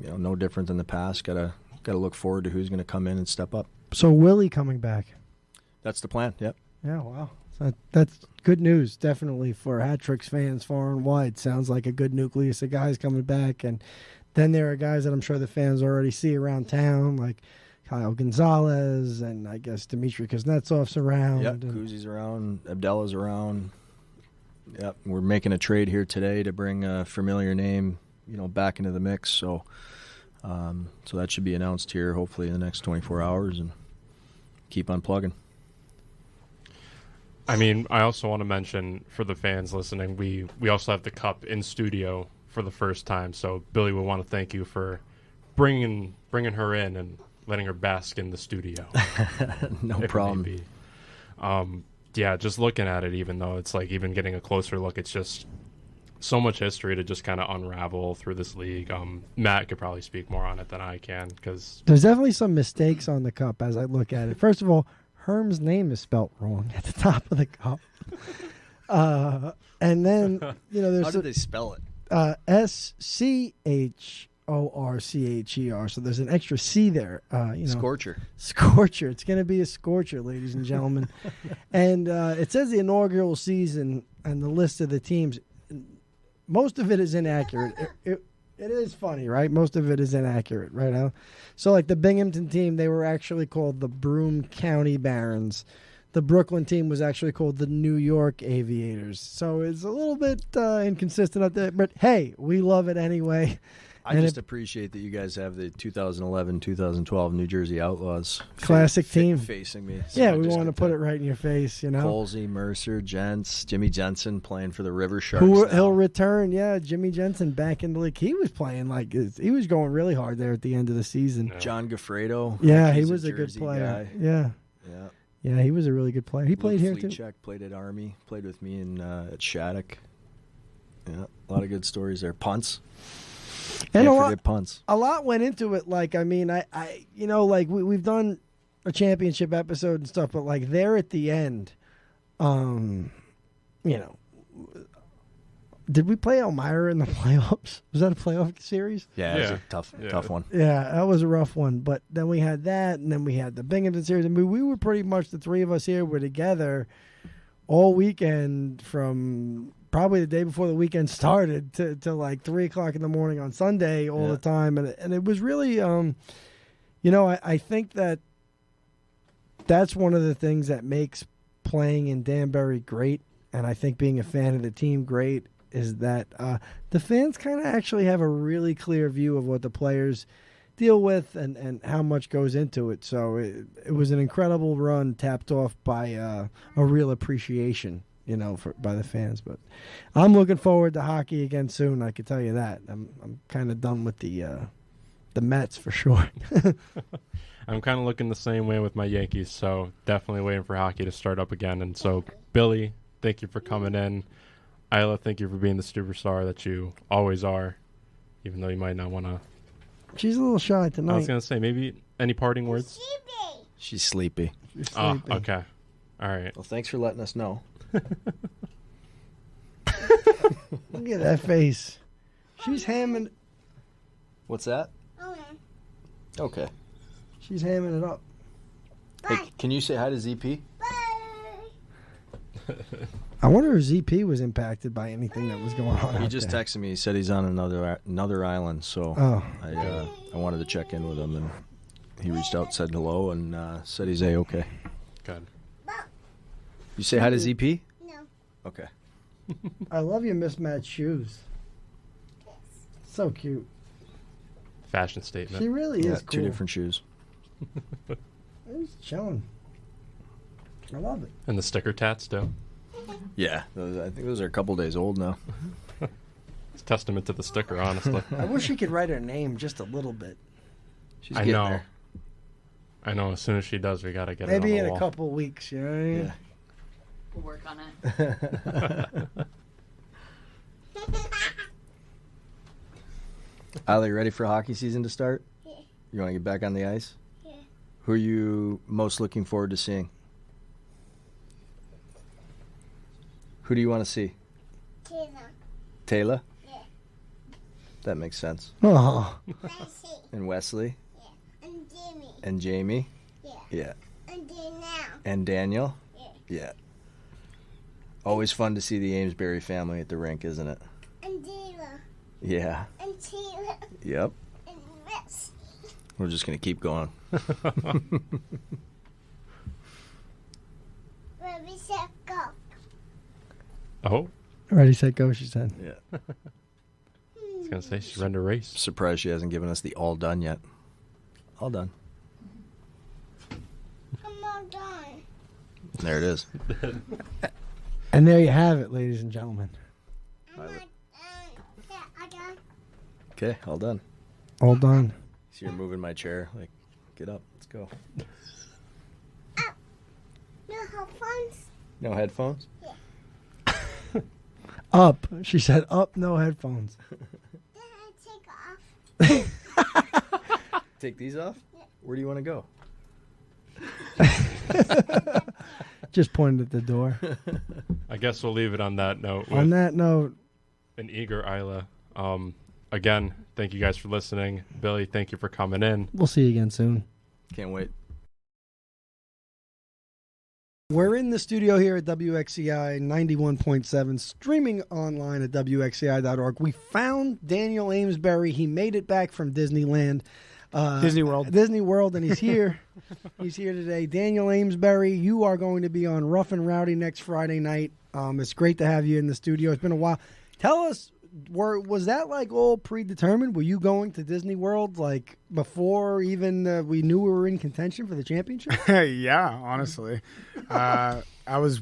no different than the past. Got to look forward to who's going to come in and step up. So Willie coming back. That's the plan. Yep. Yeah. Wow. So that's good news, definitely for Hat Tricks fans far and wide. Sounds like a good nucleus of guys coming back, and then there are guys that I'm sure the fans already see around town, like Kyle Gonzalez, and I guess Dmitry Kuznetsov's around. Yep, Kuzi's around, Abdella's around. Yep, we're making a trade here today to bring a familiar name, back into the mix. So that should be announced here hopefully in the next 24 hours, and keep on plugging. I mean, I also want to mention for the fans listening, we also have the cup in studio for the first time. So Billy, we want to thank you for bringing her in and letting her bask in the studio. No problem. Just looking at it, even though it's like even getting a closer look, it's just so much history to just kind of unravel through this league. Matt could probably speak more on it than I can, because there's definitely some mistakes on the cup as I look at it. First of all, Herm's name is spelt wrong at the top of the cup. And then, there's... How did they spell it? Schorcher. So there's an extra C there. Scorcher. It's going to be a scorcher, ladies and gentlemen. And it says the inaugural season and the list of the teams. Most of it is inaccurate. It is funny, right? Most of it is inaccurate, right? Al? So like the Binghamton team, they were actually called the Broome County Barons. The Brooklyn team was actually called the New York Aviators. So it's a little bit inconsistent up there. But, hey, we love it anyway. I just appreciate that you guys have the 2011-2012 New Jersey Outlaws classic team facing me. So yeah, we want to put it right in your face, Colsey, Mercer, Jentz, Jimmy Jensen playing for the River Sharks. He'll return, Jimmy Jensen back in the league. He was playing he was going really hard there at the end of the season. No. John Gaffredo. Yeah, he was a good player. Guy. Yeah, he was a really good player. He played here too. Fleetcheck played at Army, played with me at Shattuck. Yeah, a lot of good stories there. Punts. And punts. A lot went into it. We've done a championship episode and stuff, but like there at the end, did we play Elmira in the playoffs? Was that a playoff series? Yeah, it was a tough one. Yeah, that was a rough one. But then we had that, and then we had the Binghamton series. I mean, we were pretty much the three of us here were together all weekend from probably the day before the weekend started to like 3 o'clock in the morning on Sunday all the time. And it was really, I think that's one of the things that makes playing in Danbury great. And I think being a fan of the team great is that the fans kind of actually have a really clear view of what the players deal with and how much goes into it. So it was an incredible run, tapped off by a real appreciation by the fans. But I'm looking forward to hockey again soon. I can tell you that. I'm kind of done with the Mets for sure. I'm kind of looking the same way with my Yankees, so definitely waiting for hockey to start up again. And so, Billy, thank you for coming in. Aila, thank you for being the superstar that you always are, even though you might not want to. She's a little shy tonight. I was going to say, maybe any parting words? She's sleepy. Oh, okay. All right. Well, thanks for letting us know. Look at that face. She's hamming. What's that? Okay. She's hamming it up. Hey, can you say hi to ZP? I wonder if ZP was impacted by anything that was going on. He out just there. texted me. He said he's on another island, so I wanted to check in with him, and he reached out, said hello, and said he's okay. Good. You say hi to ZP? No. Okay. I love your mismatched shoes. So cute. Fashion statement. She really is cool. Two different shoes. He's chilling. I love it. And the sticker tats, too. Yeah, I think those are a couple days old now. It's testament to the sticker, honestly. I wish she could write her name just a little bit. She's I getting know. there. I know. As soon as she does, we got to get Maybe it on in the a wall. couple weeks, you know what I mean? Yeah. We'll work on it. Aila, you ready for hockey season to start? Yeah. You want to get back on the ice? Yeah. Who are you most looking forward to seeing? Who do you want to see? Taylor. Taylor? Yeah. That makes sense. Oh, Messi. And Wesley? Yeah. And Jimmy. And Jamie? Yeah. Yeah. And Daniel. And Daniel? Yeah. Yeah. Always fun to see the Amesbury family at the rink, isn't it? And Dila. Yeah. And Taylor. Yep. And Messi. We're just going to keep going. Ready, set, go. Oh, ready, set, go, she said. Yeah. I was going to say, she's ready to race. Surprised she hasn't given us the all done yet. All done. I'm all done. There it is. And there you have it, ladies and gentlemen. I'm not done. Yeah, I'm done. Okay, all done. All done. So you're moving my chair. Like, get up. Let's go. No headphones? No headphones? Up. She said up, no headphones. Then I take off. Take these off? Where do you want to go? Just pointed at the door. I guess we'll leave it on that note. On With that note, an eager Aila. Again, thank you guys for listening. Billy, thank you for coming in. we'll see you again soon. Can't wait. We're in the studio here at WXCI 91.7, streaming online at WXCI.org. We found Daniel Amesbury. He made it back from Disneyland. Disney World. Disney World, and he's here. He's here today. Daniel Amesbury, you are going to be on Rough N Rowdy next Friday night. It's great to have you in the studio. It's been a while. Tell us, was that like all predetermined? Were you going to Disney World like before even we knew we were in contention for the championship? Yeah, honestly. I was,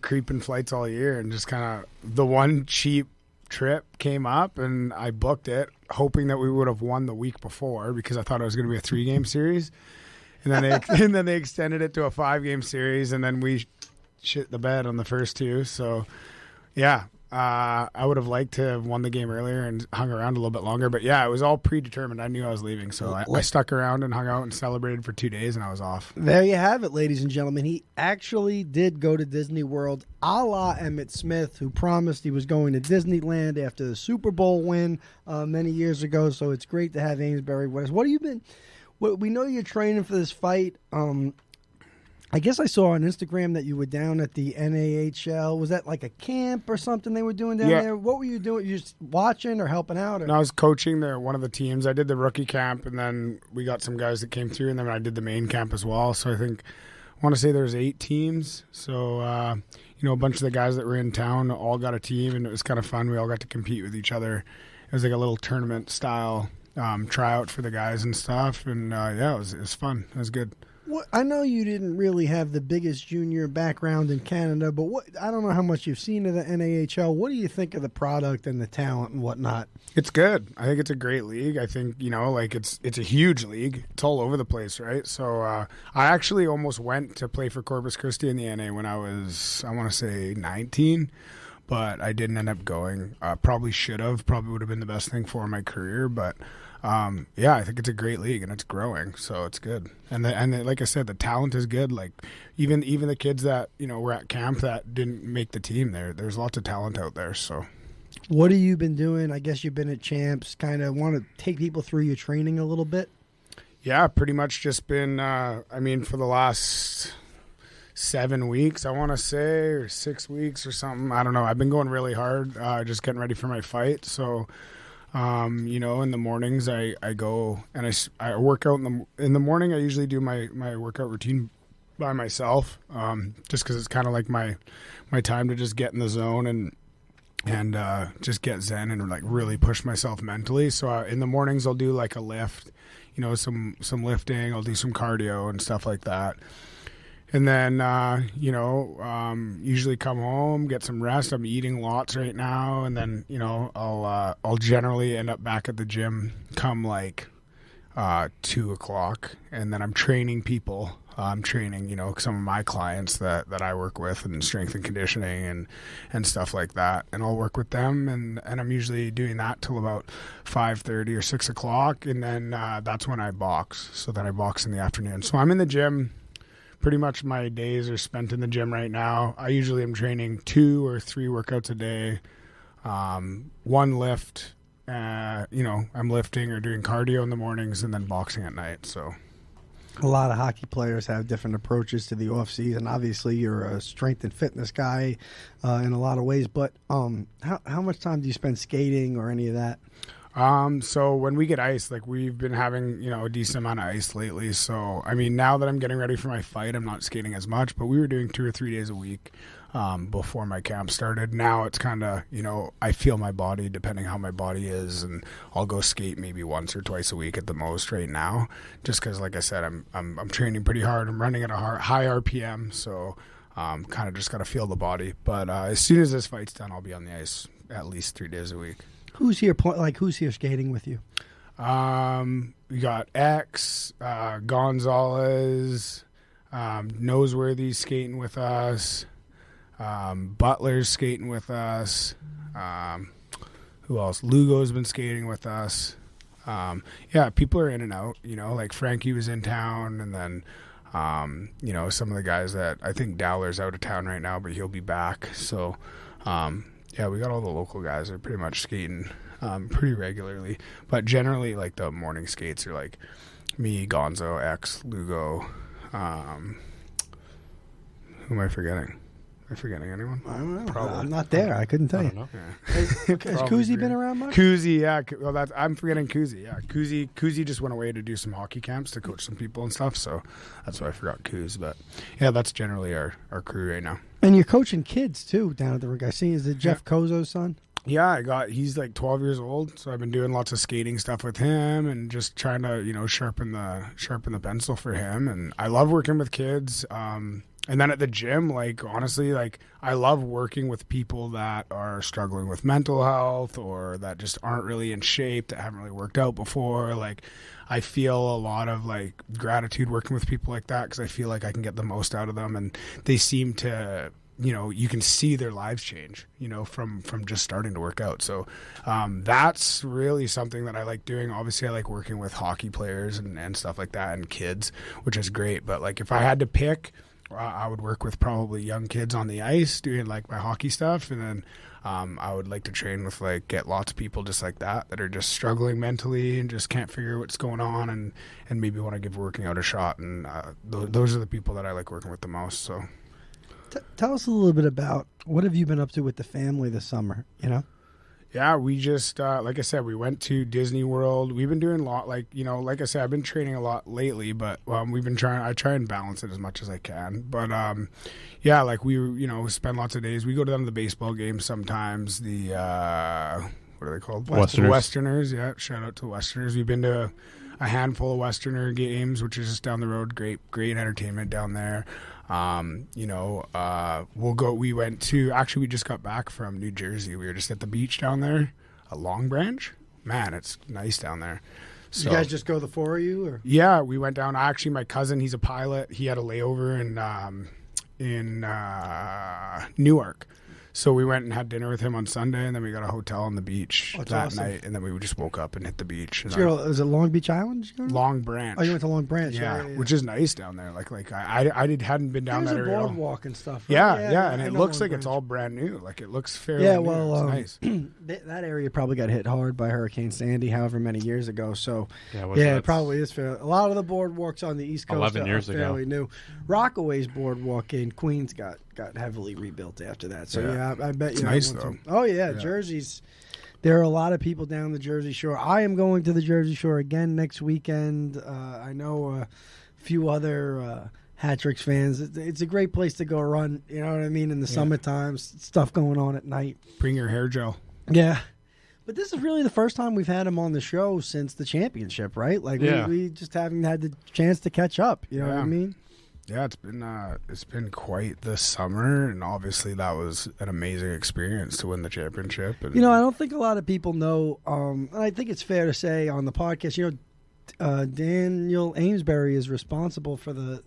creeping flights all year, and just kind of the one cheap trip came up, and I booked it, hoping that we would have won the week before, because I thought it was going to be a 3-game series. And then they extended it to a 5-game series, and then we shit the bed on the first 2. So, yeah. I would have liked to have won the game earlier and hung around a little bit longer. But, yeah, it was all predetermined. I knew I was leaving. So I stuck around and hung out and celebrated for 2 days, and I was off. There you have it, ladies and gentlemen. He actually did go to Disney World, a la Emmitt Smith, who promised he was going to Disneyland after the Super Bowl win many years ago. So it's great to have Amesbury with us. What have you been – we know you're training for this fight. I guess I saw on Instagram that you were down at the NAHL. Was that like a camp or something they were doing down there? What were you doing? You just watching or helping out? Or? And I was coaching one of the teams. I did the rookie camp, and then we got some guys that came through, and then I did the main camp as well. So I want to say there's 8 teams. So, a bunch of the guys that were in town all got a team, and it was kind of fun. We all got to compete with each other. It was like a little tournament style tryout for the guys and stuff. And, it was fun. It was good. I know you didn't really have the biggest junior background in Canada, but I don't know how much you've seen of the NAHL. What do you think of the product and the talent and whatnot? It's good. I think it's a great league. I think, like it's a huge league. It's all over the place, right? So I actually almost went to play for Corpus Christi in the NA when I was, I want to say 19, but I didn't end up going. Probably should have. Probably would have been the best thing for my career, but I think it's a great league and it's growing, so it's good. And like I said, the talent is good. Like even the kids that were at camp that didn't make the team, there's lots of talent out there. So, what have you been doing? I guess you've been at champs. Kind of want to take people through your training a little bit. Yeah, pretty much just been. For the last 7 weeks, I want to say, or 6 weeks or something. I don't know. I've been going really hard, just getting ready for my fight. So. In the mornings I go and I work out in the morning. I usually do my workout routine by myself, just because it's kind of like my time to just get in the zone and just get zen and like really push myself mentally. So in the mornings I'll do like a lift, some lifting. I'll do some cardio and stuff like that. And then, usually come home, get some rest. I'm eating lots right now. And then, I'll generally end up back at the gym come like 2 o'clock. And then I'm training people. I'm training, some of my clients that I work with in strength and conditioning and stuff like that. And I'll work with them. And I'm usually doing that till about 5:30 or 6 o'clock. And then that's when I box. So then I box in the afternoon. So I'm in the gym. Pretty much my days are spent in the gym right now. I usually am training 2 or 3 workouts a day. One lift, I'm lifting or doing cardio in the mornings and then boxing at night. So a lot of hockey players have different approaches to the off season. Obviously, you're a strength and fitness guy in a lot of ways. But how much time do you spend skating or any of that? So when we get ice, like we've been having, a decent amount of ice lately. So, now that I'm getting ready for my fight, I'm not skating as much, but we were doing 2 or 3 days a week, before my camp started. Now it's kind of, I feel my body depending how my body is, and I'll go skate maybe once or twice a week at the most right now, just cause like I said, I'm training pretty hard. I'm running at a high RPM. So, kind of just got to feel the body. But, as soon as this fight's done, I'll be on the ice at least 3 days a week. Who's here skating with you? We got X, Gonzalez, Noseworthy's skating with us, Butler's skating with us. Who else? Lugo's been skating with us. People are in and out. Like Frankie was in town, and then some of the guys that I think Dowler's out of town right now, but he'll be back. So. We got all the local guys that are pretty much skating pretty regularly. But generally, like, the morning skates are, like, me, Gonzo, X, Lugo. Who am I forgetting? Am I forgetting anyone? I don't know. Probably. I'm not there. I couldn't tell you. Has Kuzi been around much? Kuzi, yeah. Well, I'm forgetting Kuzi. Yeah, Kuzi just went away to do some hockey camps to coach some people and stuff. So that's why I forgot Kuz. But yeah, that's generally our crew right now. And you're coaching kids too down at the rink. I see. Is it Jeff Kozo's son? Yeah, he's like 12 years old, so I've been doing lots of skating stuff with him and just trying to, sharpen the pencil for him. And I love working with kids. And then at the gym, like, honestly, like, I love working with people that are struggling with mental health or that just aren't really in shape, that haven't really worked out before. Like, I feel a lot of, like, gratitude working with people like that because I feel like I can get the most out of them. And they seem to, you can see their lives change, from just starting to work out. So that's really something that I like doing. Obviously, I like working with hockey players and stuff like that and kids, which is great. But, like, if I had to pick, I would work with probably young kids on the ice doing like my hockey stuff, and then I would like to train with get lots of people just like that are just struggling mentally and just can't figure what's going on and maybe want to give working out a shot. And those are the people that I like working with the most. So, tell us a little bit about what have you been up to with the family this summer? Yeah, we just, like I said, we went to Disney World. We've been doing a lot, like I said, I've been training a lot lately, but I try and balance it as much as I can. But, we spend lots of days. We go down to the baseball games sometimes. The, what are they called? Westerners. Westerners, yeah. Shout out to Westerners. We've been to a handful of Westerner games, which is just down the road. Great entertainment down there. We just got back from New Jersey. We were just at the beach down there, at Long Branch. Man, it's nice down there. So, you guys just go the four of you? Or? Yeah, we went down. Actually, my cousin, he's a pilot. He had a layover in Newark. So we went and had dinner with him on Sunday, and then we got a hotel on the beach that night, and then we just woke up and hit the beach. Was it Long Beach Island? Long Branch. Oh, you went to Long Branch. Yeah, which is nice down there. Hadn't been down that area. There's a boardwalk and stuff. Right? Yeah, and it looks like it's all brand new. Like it looks fairly new. It's nice. That area probably got hit hard by Hurricane Sandy, however many years ago. So it probably is fair. A lot of the boardwalks on the East Coast 11 years are fairly new. Rockaway's boardwalk in Queens got heavily rebuilt after that. So I bet you. It's nice though. Oh yeah, Jersey's. There are a lot of people down the Jersey Shore. I am going to the Jersey Shore again next weekend. I know a few other Hat-Tricks fans. It's a great place to go run. You know what I mean? In the summertime, stuff going on at night. Bring your hair gel. Yeah. But this is really the first time we've had him on the show since the championship, right? Like we just haven't had the chance to catch up. You know what I mean? Yeah, it's been quite the summer, and obviously that was an amazing experience to win the championship. And, I don't think a lot of people know, and I think it's fair to say on the podcast, Daniel Amesbury is responsible for the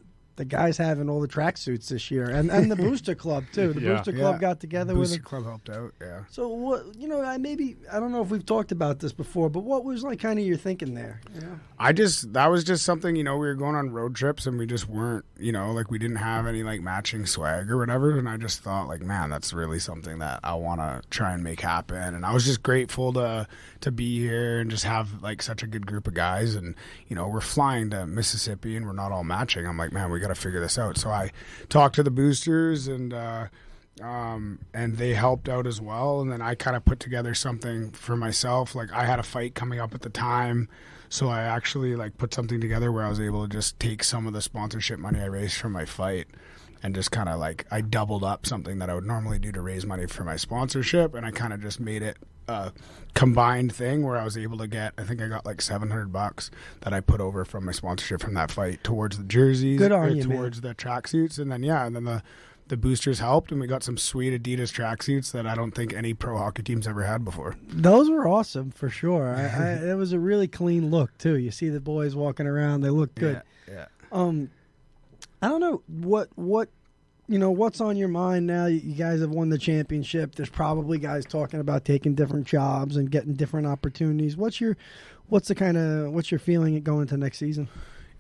guys having all the tracksuits this year, and the Booster Club too. The Booster Club got together with Booster Club helped out. Yeah. So what? I don't know if we've talked about this before, but what was like kind of your thinking there? That was just something, we were going on road trips and we just weren't, we didn't have any like matching swag or whatever, and I just thought like, man, that's really something that I want to try and make happen, and I was just grateful to be here and just have like such a good group of guys, and we're flying to Mississippi and we're not all matching. I'm like, man, we got to figure this out. So I talked to the boosters and they helped out as well. And then I kind of put together something for myself. Like I had a fight coming up at the time, so I actually like put something together where I was able to just take some of the sponsorship money I raised from my fight and just kind of like I doubled up something that I would normally do to raise money for my sponsorship, and I kind of just made it a combined thing where I was able to get, I think I got like $700 that I put over from my sponsorship from that fight towards the jerseys, towards the tracksuits, and then the boosters helped, and we got some sweet Adidas tracksuits that I don't think any pro hockey team's ever had before. Those were awesome for sure. It was a really clean look too. You see the boys walking around; they look good. Yeah. I don't know what's on your mind now. You guys have won the championship. There's probably guys talking about taking different jobs and getting different opportunities. What's your feeling going into next season?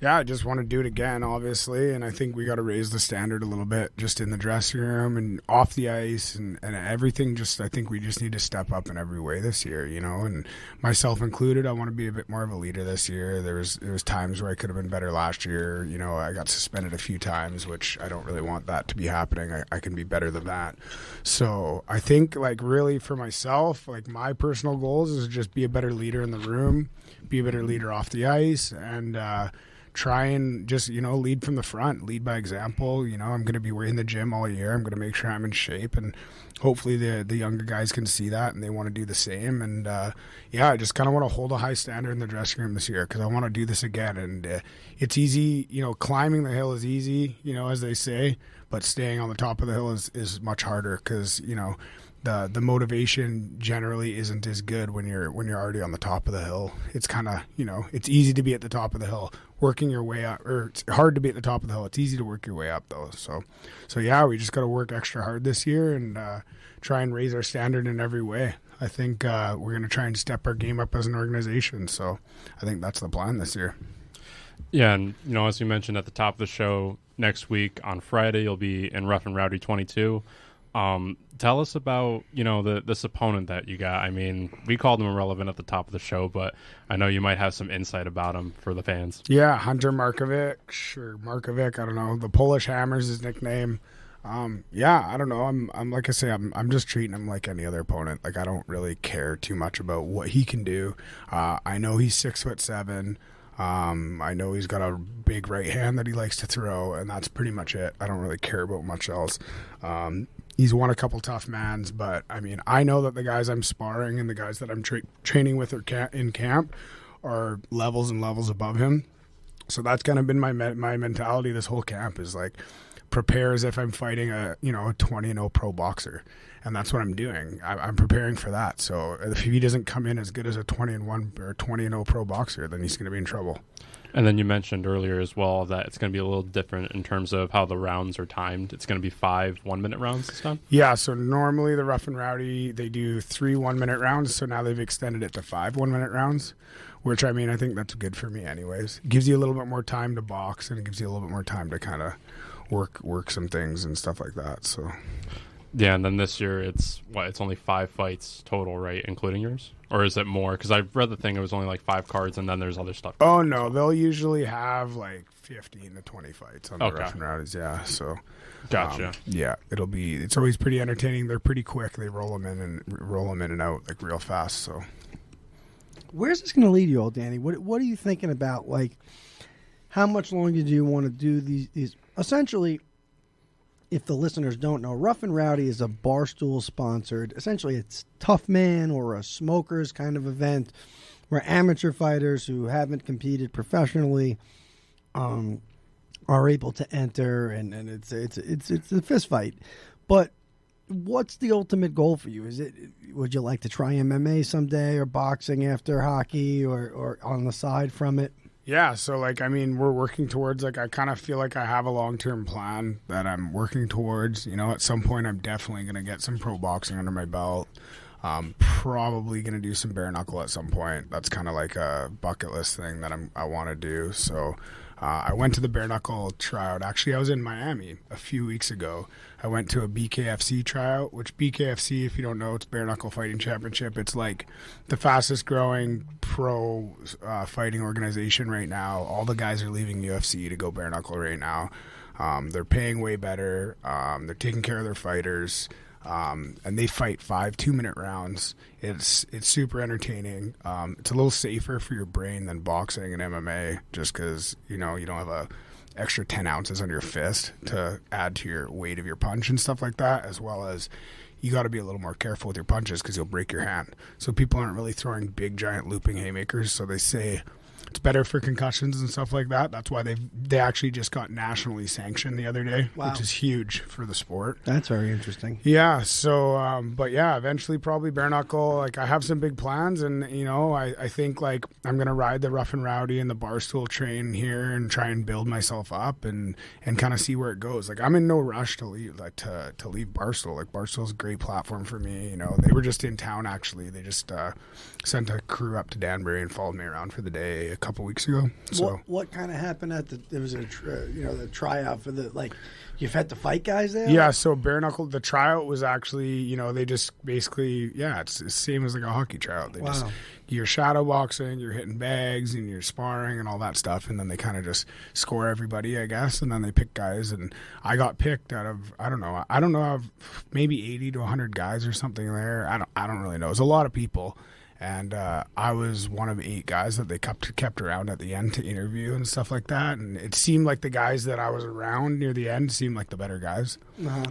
Yeah, I just want to do it again, obviously, and I think we got to raise the standard a little bit just in the dressing room and off the ice and everything. I think we just need to step up in every way this year, and myself included. I want to be a bit more of a leader this year. There was times where I could have been better last year. I got suspended a few times, which I don't really want that to be happening. I can be better than that. So I think, like, really for myself, like my personal goals is to just be a better leader in the room, be a better leader off the ice, and try and just, lead from the front, lead by example. I'm going to be in the gym all year. I'm going to make sure I'm in shape, and hopefully the younger guys can see that and they want to do the same. And I just kind of want to hold a high standard in the dressing room this year because I want to do this again. And it's easy, climbing the hill is easy, as they say, but staying on the top of the hill is much harder because, the motivation generally isn't as good when you're already on the top of the hill. It's kind of, it's easy to be at the top of the hill, working your way up, or it's hard to be at the top of the hill. It's easy to work your way up though. So we just got to work extra hard this year and try and raise our standard in every way. I think we're going to try and step our game up as an organization. So I think that's the plan this year. Yeah, and as you mentioned at the top of the show, next week on Friday you'll be in Rough N Rowdy 22. Tell us about, this opponent that you got. I mean, we called him irrelevant at the top of the show, but I know you might have some insight about him for the fans. Yeah, Hunter Markovic, I don't know. The Polish Hammer's his nickname. I don't know. I'm like I say, I'm just treating him like any other opponent. Like I don't really care too much about what he can do. I know he's 6'7". I know he's got a big right hand that he likes to throw, and that's pretty much it. I don't really care about much else. He's won a couple tough mans, but I mean, I know that the guys I'm sparring and the guys that I'm training with in camp are levels and levels above him. So that's kind of been my mentality this whole camp is like prepare as if I'm fighting a 20-0 pro boxer. And that's what I'm doing. I'm preparing for that. So if he doesn't come in as good as a 20-1 or 20-0 pro boxer, then he's going to be in trouble. And then you mentioned earlier as well that it's going to be a little different in terms of how the rounds are timed. It's going to be 5 1-minute rounds this time? Yeah, so normally the Rough N Rowdy, they do 3 1-minute rounds, so now they've extended it to 5 1-minute rounds, which, I mean, I think that's good for me anyways. It gives you a little bit more time to box, and it gives you a little bit more time to kind of work some things and stuff like that, so... Yeah, and then this year it's only 5 fights total, right, including yours? Or is it more? Because I've read the thing, it was only like 5 cards, and then there's other stuff. Oh, no, they'll usually have like 15 to 20 fights on the Rough N Rowdies, yeah, so... Gotcha. Yeah, it's always pretty entertaining. They're pretty quick. They roll them in and out like real fast, so... Where's this going to lead you all, Danny? What are you thinking about? Like, how much longer do you want to do these? Essentially, if the listeners don't know, Rough N Rowdy is a Barstool sponsored. Essentially, it's Tough Man or a Smokers kind of event where amateur fighters who haven't competed professionally are able to enter, and it's a fist fight. But what's the ultimate goal for you? Would you like to try MMA someday, or boxing after hockey, or on the side from it? Yeah, so like, I mean, we're working towards, like, I kind of feel like I have a long-term plan that I'm working towards. At some point I'm definitely going to get some pro boxing under my belt. Probably going to do some bare knuckle at some point. That's kind of like a bucket list thing that I want to do. So I went to the bare knuckle tryout. Actually, I was in Miami a few weeks ago. I went to a BKFC tryout, which BKFC, if you don't know, it's Bare Knuckle Fighting Championship. It's like the fastest growing pro fighting organization right now. All the guys are leaving UFC to go bare knuckle right now. They're paying way better. They're taking care of their fighters. And they fight 5 2-minute rounds. It's super entertaining. It's a little safer for your brain than boxing and MMA, just because you don't have a extra 10 ounces on your fist to add to your weight of your punch and stuff like that, as well as you got to be a little more careful with your punches because you'll break your hand. So people aren't really throwing big giant looping haymakers, so they say it's better for concussions and stuff like that. That's why they actually just got nationally sanctioned the other day, which is huge for the sport. That's very interesting. Yeah. So, but yeah, eventually probably bare knuckle. Like, I have some big plans, and I think like I'm gonna ride the Rough N Rowdy and the Barstool train here and try and build myself up and kind of see where it goes. Like, I'm in no rush to leave to leave Barstool. Like, Barstool's a great platform for me. They were just in town actually. They just sent a crew up to Danbury and followed me around for the day a couple weeks ago. So what kind of happened at there was the tryout for you've had to fight guys there? Yeah, so bare knuckle, the tryout was actually, they just basically, it's the same as like a hockey tryout. They just, you're shadow boxing, you're hitting bags, and you're sparring and all that stuff, and then they kind of just score everybody, I guess, and then they pick guys, and I got picked out of, I don't know, maybe 80 to 100 guys or something there. I don't really know. It was a lot of people. And I was one of 8 guys that they kept around at the end to interview and stuff like that. And it seemed like the guys that I was around near the end seemed like the better guys.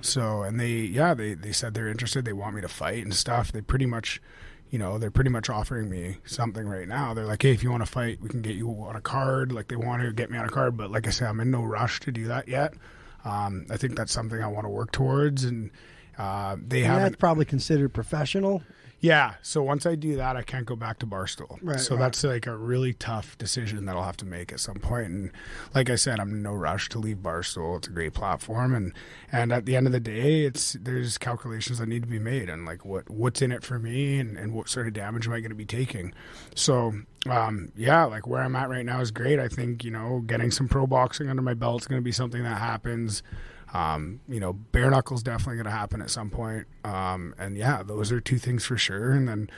So, and they said they're interested. They want me to fight and stuff. They pretty much, they're pretty much offering me something right now. They're like, hey, if you want to fight, we can get you on a card. Like, they want to get me on a card. But like I said, I'm in no rush to do that yet. I think that's something I want to work towards. And that's probably considered professional. Yeah, so once I do that, I can't go back to Barstool. Right, so that's like a really tough decision that I'll have to make at some point. And like I said, I'm in no rush to leave Barstool. It's a great platform, and at the end of the day, there's calculations that need to be made, and like what's in it for me, and what sort of damage am I going to be taking. So like where I'm at right now is great. I think getting some pro boxing under my belt is going to be something that happens. Bare knuckle's definitely going to happen at some point. And yeah, those are 2 things for sure. And then,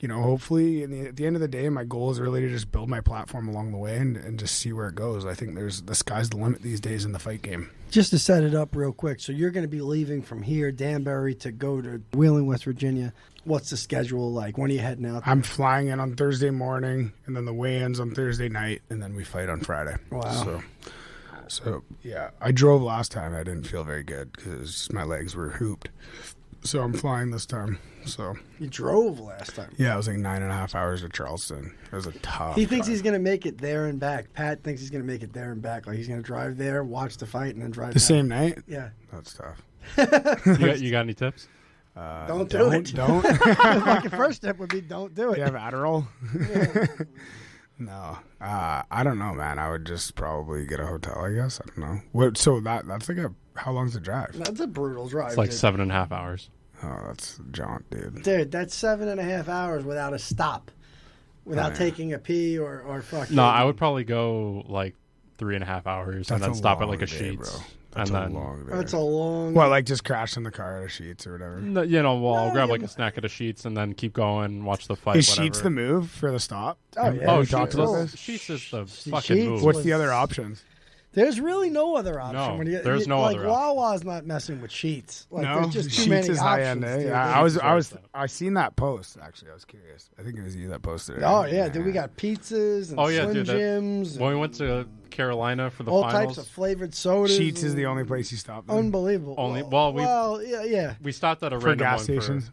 hopefully at the end of the day, my goal is really to just build my platform along the way and just see where it goes. I think the sky's the limit these days in the fight game. Just to set it up real quick. So you're going to be leaving from here, Danbury, to go to Wheeling, West Virginia. What's the schedule like? When are you heading out there? I'm flying in on Thursday morning, and then the weigh-in's on Thursday night, and then we fight on Friday. Wow. So, yeah, I drove last time. I didn't feel very good because my legs were hooped. So I'm flying this time. So You drove last time. yeah, it was like 9.5 hours to Charleston. It was a tough. He thinks drive. he's going to make it there and back. Pat thinks he's going to make it there and back. Like he's going to drive there, watch the fight, and then drive the back. same night. Yeah. That's tough. You got any tips? Don't do it. Don't. Like your first step would be don't do it. You have Adderall? No. I don't know, man. I would just probably get a hotel, I guess. I don't know. What? So that's like how long's the drive? That's a brutal drive. It's like dude. 7.5 hours. Oh, that's a jaunt, dude. Dude, that's 7.5 hours without a stop, without taking a pee or fucking. No, I would probably go like 3.5 hours and then a stop at long like a day, Sheets. bro. That's and a then, long day. That's a long. Well, like just crash in the car at a Sheets or whatever. no, I'll No, grab you- like a snack at a Sheets and then keep going, watch the fight. Is whatever. Sheets the move for the stop? Oh, yeah. Oh, we Sheets talked about is, this. Sheets is the Sheets fucking move. What's was- the other options? There's really no other option. No, when you, there's no like, other option. Wawa's not messing with Sheets. Like, No, there's just too Sheets many is high end. options. Eh? dude. Yeah, I seen that post actually. I was curious. I think it was you that posted it. Oh yeah, dude. We got pizzas and Oh, yeah, Slim dude, that- Jims. When we went to Carolina for the all finals, types of flavored sodas. Sheets is the and- only place you stopped. Then. Unbelievable. Only- well, well, yeah. we stopped at a For random gas one stations?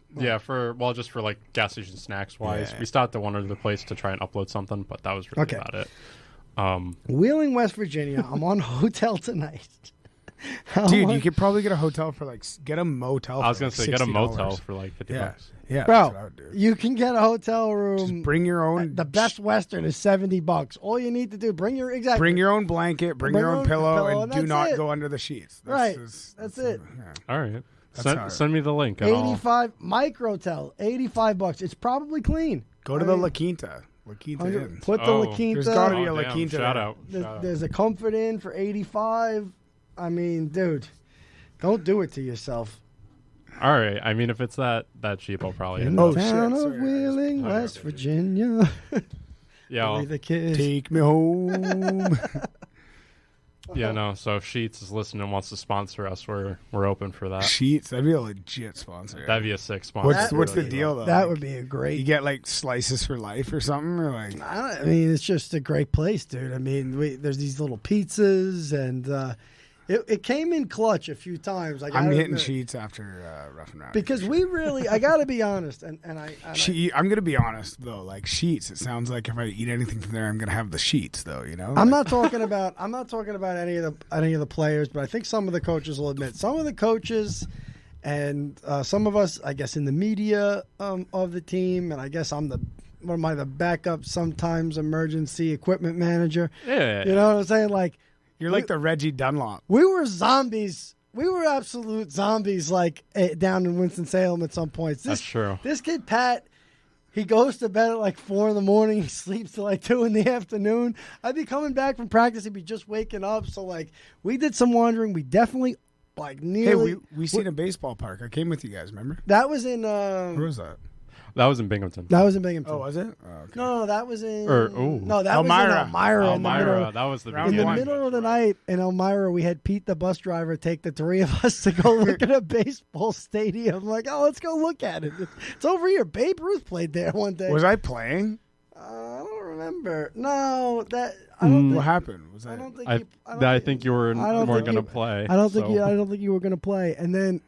just for like gas station snacks wise. Yeah. We stopped at one other place to try and upload something, but that was really Okay. about it. Wheeling, West Virginia. I'm on hotel tonight. Dude, you could probably get a hotel for get a motel. I was for gonna like say get a $60. motel for like $50. Yeah, yeah, Bro, that's what I would do. you can get a hotel room. Just bring your own. The Best Western is $70. All you need to do, bring your Bring your own blanket. Bring your own pillow, and do that's not it. go under the sheets. Right. That's it. Yeah. All right, how- send me the link. And I'll, 85 microtel, $85. It's probably clean. Go to the La Quinta. La Quinta Inn. Put the Oh, La Quinta. There's gotta be a oh, La damn, Quinta shout there. out. There's, Shout out. there's a Comfort Inn for 85. I mean, dude, don't do it to yourself. All right. I mean, if it's that cheap, I'll probably. In End the up. shit, town of sorry. Wheeling, Oh, West okay. Virginia. Yeah. I'll- Billy the Kid. Take me home. Yeah, no. So if Sheets is listening and wants to sponsor us, we're open for that. Sheets. That'd be a legit sponsor. That'd be a sick sponsor. What's the Really. deal though? That Like, would be a great. You get like slices for life or something, or like. I mean, it's just a great place, dude. I mean, there's these little pizzas, and it came in clutch a few times. Like, I'm hitting Sheets after Rough N Rowdy. because we really, I got to be honest, and I I'm gonna be honest though. Like Sheets, it sounds like if I eat anything from there, I'm gonna have the sheets though. You know. I'm not talking about any of the players, but I think some of the coaches will admit some of the coaches and some of us, I guess, in the media of the team, and I guess the backup, sometimes emergency equipment manager. Yeah. You know what I'm saying? Like, You're like the Reggie Dunlop. we were zombies. We were absolute zombies, like down in Winston-Salem at some points. That's true. This kid, Pat, he goes to bed at like 4 a.m. He sleeps till like 2 p.m. I'd be coming back from practice. He'd be just waking up. So, like, we did some wandering. We definitely, like, Hey, nearly. we seen a baseball park. I came with you guys. Remember? That was in. Where was that? That was in Binghamton. That was in Binghamton. Oh, was it? Oh, okay. No, that was in. Or- ooh. No, that Elmira. was in Elmira. in the middle. Elmira. That was the Round In the one. middle of the night in Elmira, we had Pete, the bus driver, take the three of us to go look at a baseball stadium. Like, oh, let's go look at it. It's over here. Babe Ruth played there one day. Was I playing? I don't remember. No, that I don't. What Think, happened? Was I I? don't think. I, you, I think you were I don't weren't think going to you- play. I don't think so. you. I don't think you were going to play. And then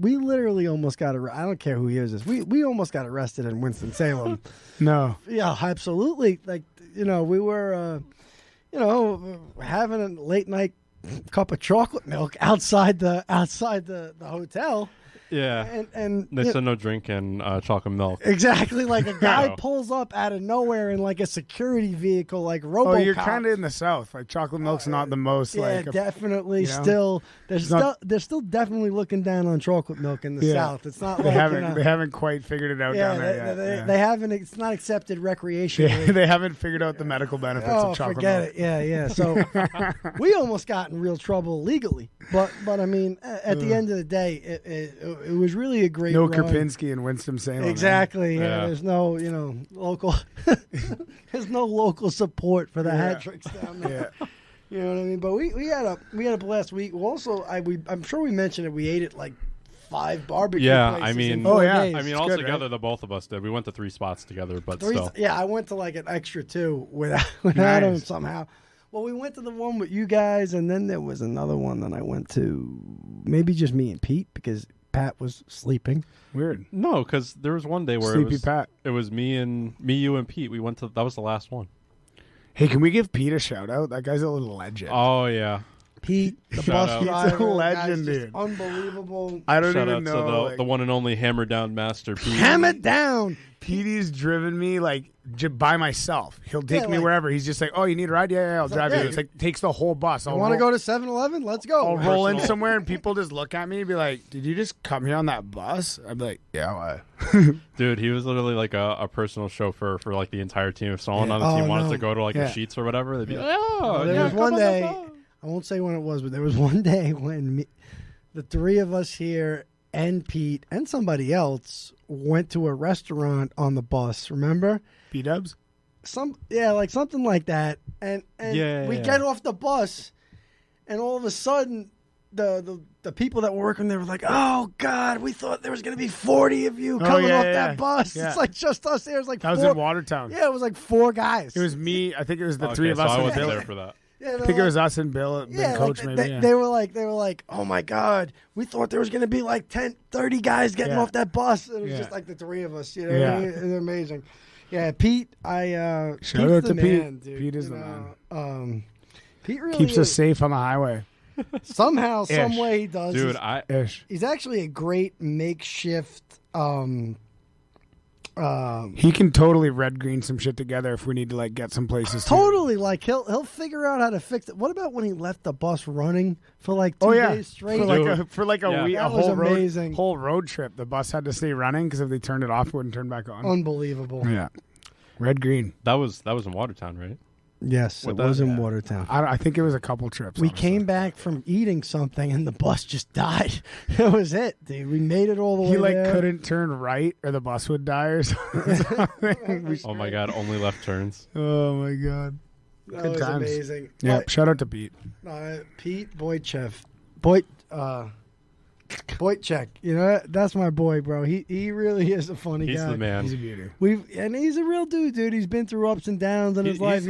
we literally almost got arrested. I don't care who hears this. We almost got arrested in Winston Salem. No. Yeah, absolutely. Like, we were, having a late night cup of chocolate milk outside the hotel. Yeah. And They said no drinking chocolate milk. exactly, like a guy No. pulls up out of nowhere in like a security vehicle, like RoboCop. Oh, you're kind of in the South. Like chocolate milk's not the most Yeah, like. definitely. you know? Still, not- they're still definitely looking down on chocolate milk in the Yeah. South. It's not They like haven't. They haven't quite figured it out down there yet. they, yeah. they haven't. It's not accepted recreationally. They haven't figured out the medical benefits Oh, of chocolate forget milk. it. Yeah. So we almost got in real trouble legally, but I mean, at the end of the day, it was really a great No run. Krapinski and Winston-Salem. Exactly. Yeah. Yeah. There's no, local. There's no local support for the hat tricks down Man. there. Yeah. You know what I mean? But we had a blast week. We also, I'm sure we mentioned it. We ate at like 5 barbecue Yeah, places. I mean- in Oh, 4 yeah. days. I mean, It's all good, together, right? the both of us did. We went to 3 spots together, but Three- still. Yeah, I went to like an extra 2 without him Nice. somehow. Well, we went to the one with you guys, and then there was another one that I went to. Maybe just me and Pete, because Pat was sleeping. Weird. No, because there was one day where Sleepy Pat. it was me, you, and Pete. We went to that was the last one. Hey, can we give Pete a shout out? That guy's a little legend. Oh yeah, Pete, the Shout bus out. driver, He's a legend, guy's just dude. unbelievable. I don't shout even out know. to like, the one and only hammer down master Pete. Hammer it down. Petey's driven me like by myself. He'll take Yeah, me like- wherever. He's just like, "Oh, you need a ride? Yeah, I'll drive yeah, you." It's like takes the whole bus. You want to go to 7-Eleven? Let's go. I'll roll in Personal. somewhere and people just look at me and be like, "Did you just come here on that bus?" I'd be like, "Yeah, why?" Dude, he was literally like a personal chauffeur for like the entire team. If someone Yeah. on the team Oh, wanted no. to go to like Yeah. a Sheets or whatever, they'd be like, "Oh, There yeah, was come one on the day, bus." I won't say when it was, but there was one day when the three of us here and Pete and somebody else went to a restaurant on the bus. Remember? B-dubs? Like something like that. And Yeah. we get off the bus, and all of a sudden, the people that were working there were like, "Oh God, we thought there was going to be 40 of you coming off that bus." Yeah. It's like just us there. It's like That was four, in Watertown. Yeah, it was like 4 guys. It was me. I think it was the Okay, three of so us I and wasn't Bill. there for that. Yeah, I think it was us and Bill and Coach like, maybe. They, yeah. they were like, "Oh my God, we thought there was going to be like 10, 30 guys getting Yeah. off that bus." It was Yeah. just like the three of us. You know, Yeah. It was amazing. Yeah, Pete. Shout Pete's out the to Pete. man, dude, Pete is you the know. Pete really Keeps us is. safe on the highway. Somehow, some Ish. way he does. Dude, Ish. He's actually a great makeshift. He can totally red green some shit together if we need to like get some places. Totally, like he'll figure out how to fix it. What about when he left the bus running for like 2 Oh yeah, days straight? for like a Yeah. week, a That was whole amazing. whole road trip. The bus had to stay running because if they turned it off, it wouldn't turn back on. Unbelievable. Yeah, red green. that was in Watertown, right? Yes, With it was that- in Watertown. I think it was a couple trips. We honestly. came back from eating something and the bus just died. That was it, dude. We made it all the He way like there. couldn't turn right or the bus would die or something. We- Oh my God, only left turns. oh my god. That Good was times. amazing. Yeah, But, shout out to Pete. Pete Boychev. Boychek. You know, that's my boy, bro. He really is a funny He's guy. the man. He's a beauty. And he's a real dude. He's been through ups and downs in his life.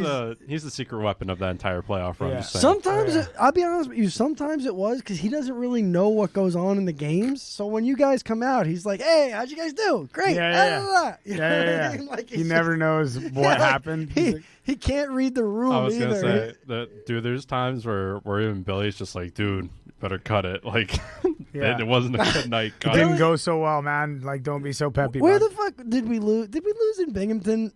He's the secret weapon of that entire playoff run. Yeah. Just saying. Sometimes, Oh, yeah. I'll be honest with you, sometimes it was because he doesn't really know what goes on in the games. So when you guys come out, he's like, "Hey, how'd you guys do? Great." Yeah. You know Yeah, what I yeah, mean? yeah. Like, He he's never knows what like, happened. He's like, He can't read the room I was either. gonna say that, dude. There's times where even Billy's just like, dude, better cut it. Like, Yeah. it wasn't a good night. it Cut didn't it. go so well, man. Like, don't be so peppy. Where bud. the fuck did we lose? Did we lose in Binghamton?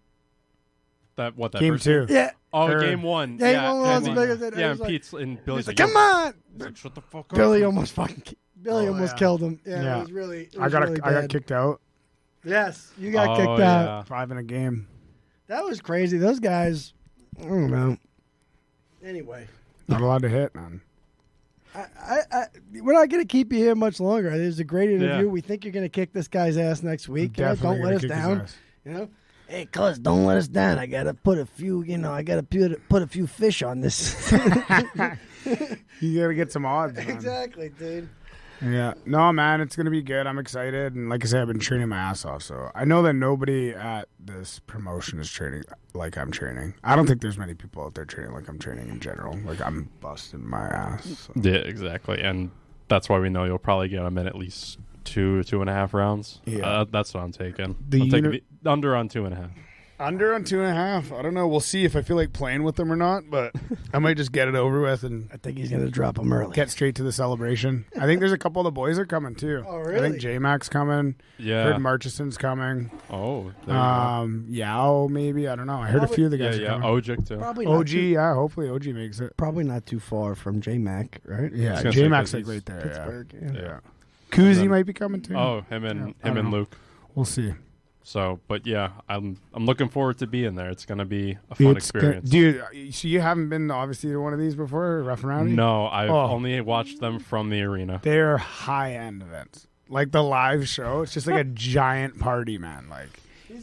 That Game first 2? Yeah. Oh, Or- game 1. Game yeah, one was and- Binghamton. It Yeah, was and like- Pete's and Billy's He's like, "Come on!" He's like, shut the fuck up. Billy almost almost yeah. killed him. Yeah, Yeah. it was really. It I was got really I got bad. kicked out. Yes, you got Oh, kicked yeah. out. 5 in a game. That was crazy. Those guys. I don't know. Anyway. Not allowed to hit, man. We're not going to keep you here much longer. It was a great interview. Yeah. We think you're going to kick this guy's ass next week. You know, Definitely don't let gonna us kick his down. ass. You know, hey, cuz, don't let us down. I got to put a few. I got to put a few fish on this. You gotta get some odds, man. Exactly, dude. Yeah. No, man, it's gonna be good. I'm excited, and like I said, I've been training my ass off. So I know that nobody at this promotion is training like I'm training. I don't think there's many people out there training like I'm training in general. Like I'm busting my ass. So. Yeah, exactly. And that's why we know you'll probably get him in at least 2.5 rounds. Yeah. That's what I'm taking. The I'm taking uni- the under on 2.5. Under on 2.5. I don't know. We'll see if I feel like playing with them or not, but I might just get it over with and I think he's going to drop him early. get straight to the celebration. I think there's a couple of the boys are coming too. Oh, I really? think J-Mac's coming. Yeah. Heard Murchison's coming. Oh, there you go. Yao maybe. I don't know. I heard a few of the Yeah, guys are yeah. coming. Ojic too. Probably not OG, too, yeah. Hopefully OG makes it. probably not too far from J-Mac, right? Yeah, was gonna say, J-Mac's 'cause like he's right there. Pittsburgh. Yeah. Yeah. Yeah. Kuzi then- might be coming too. Oh, him I and don't know. Luke. We'll see. So, but yeah, I'm looking forward to being there. It's gonna be a fun experience. Dude, so you haven't been obviously to one of these before, Rough N Rowdy? No, I've Oh. only watched them from the arena. They're high-end events. Like the live show, it's just like a giant party, man. Like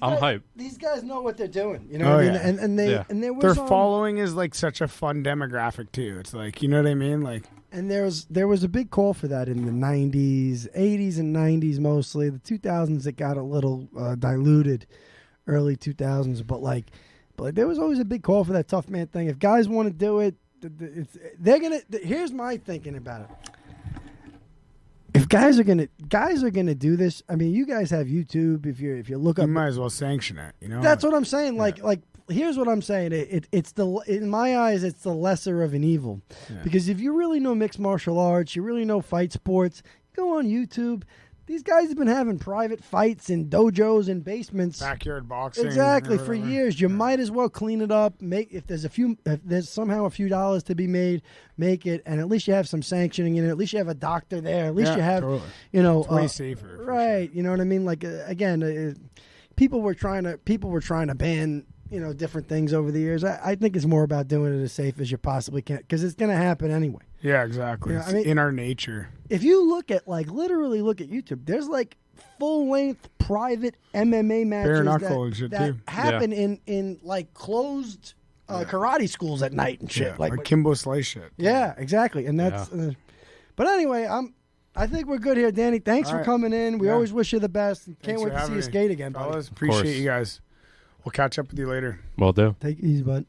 I'm hyped. These guys know what they're doing. You know Oh, what I mean? yeah. And they Yeah. and there was their following is like such a fun demographic too. It's like, you know what I mean? Like and there was a big call for that in the 90s, 80s and 90s mostly. The 2000s it got a little diluted, early 2000s, but there was always a big call for that tough man thing. If guys want to do it, they're gonna. Here's my thinking about it. If guys are gonna do this. I mean, you guys have YouTube. If you look up, You might as well sanction it. You know. that's what I'm saying. Like here's what I'm saying. It's in my eyes, it's the lesser of an evil, because if you really know mixed martial arts, you really know fight sports, go on YouTube. These guys have been having private fights in dojos and basements, backyard boxing. exactly, for years. You might as well clean it up. If there's somehow a few dollars to be made, make it, and at least you have some sanctioning in it. At least you have a doctor there. At least you have, totally. It's way safer, for right? You know what I mean? Like again, people were trying to ban different things over the years. I think it's more about doing it as safe as you possibly can, because it's going to happen anyway. Yeah, exactly. I mean, in our nature. If you literally look at YouTube, there's like full-length private MMA matches Bare knuckle and shit, that too. happen in like closed karate schools at night and shit. Yeah, like Kimbo Slice shit. yeah, exactly. And that's. But anyway, I think we're good here, Danny. Thanks for coming in. We always wish you the best. Can't wait to see you skate again, buddy. Fellas, appreciate you guys. We'll catch up with you later. Will do. Take it easy, bud.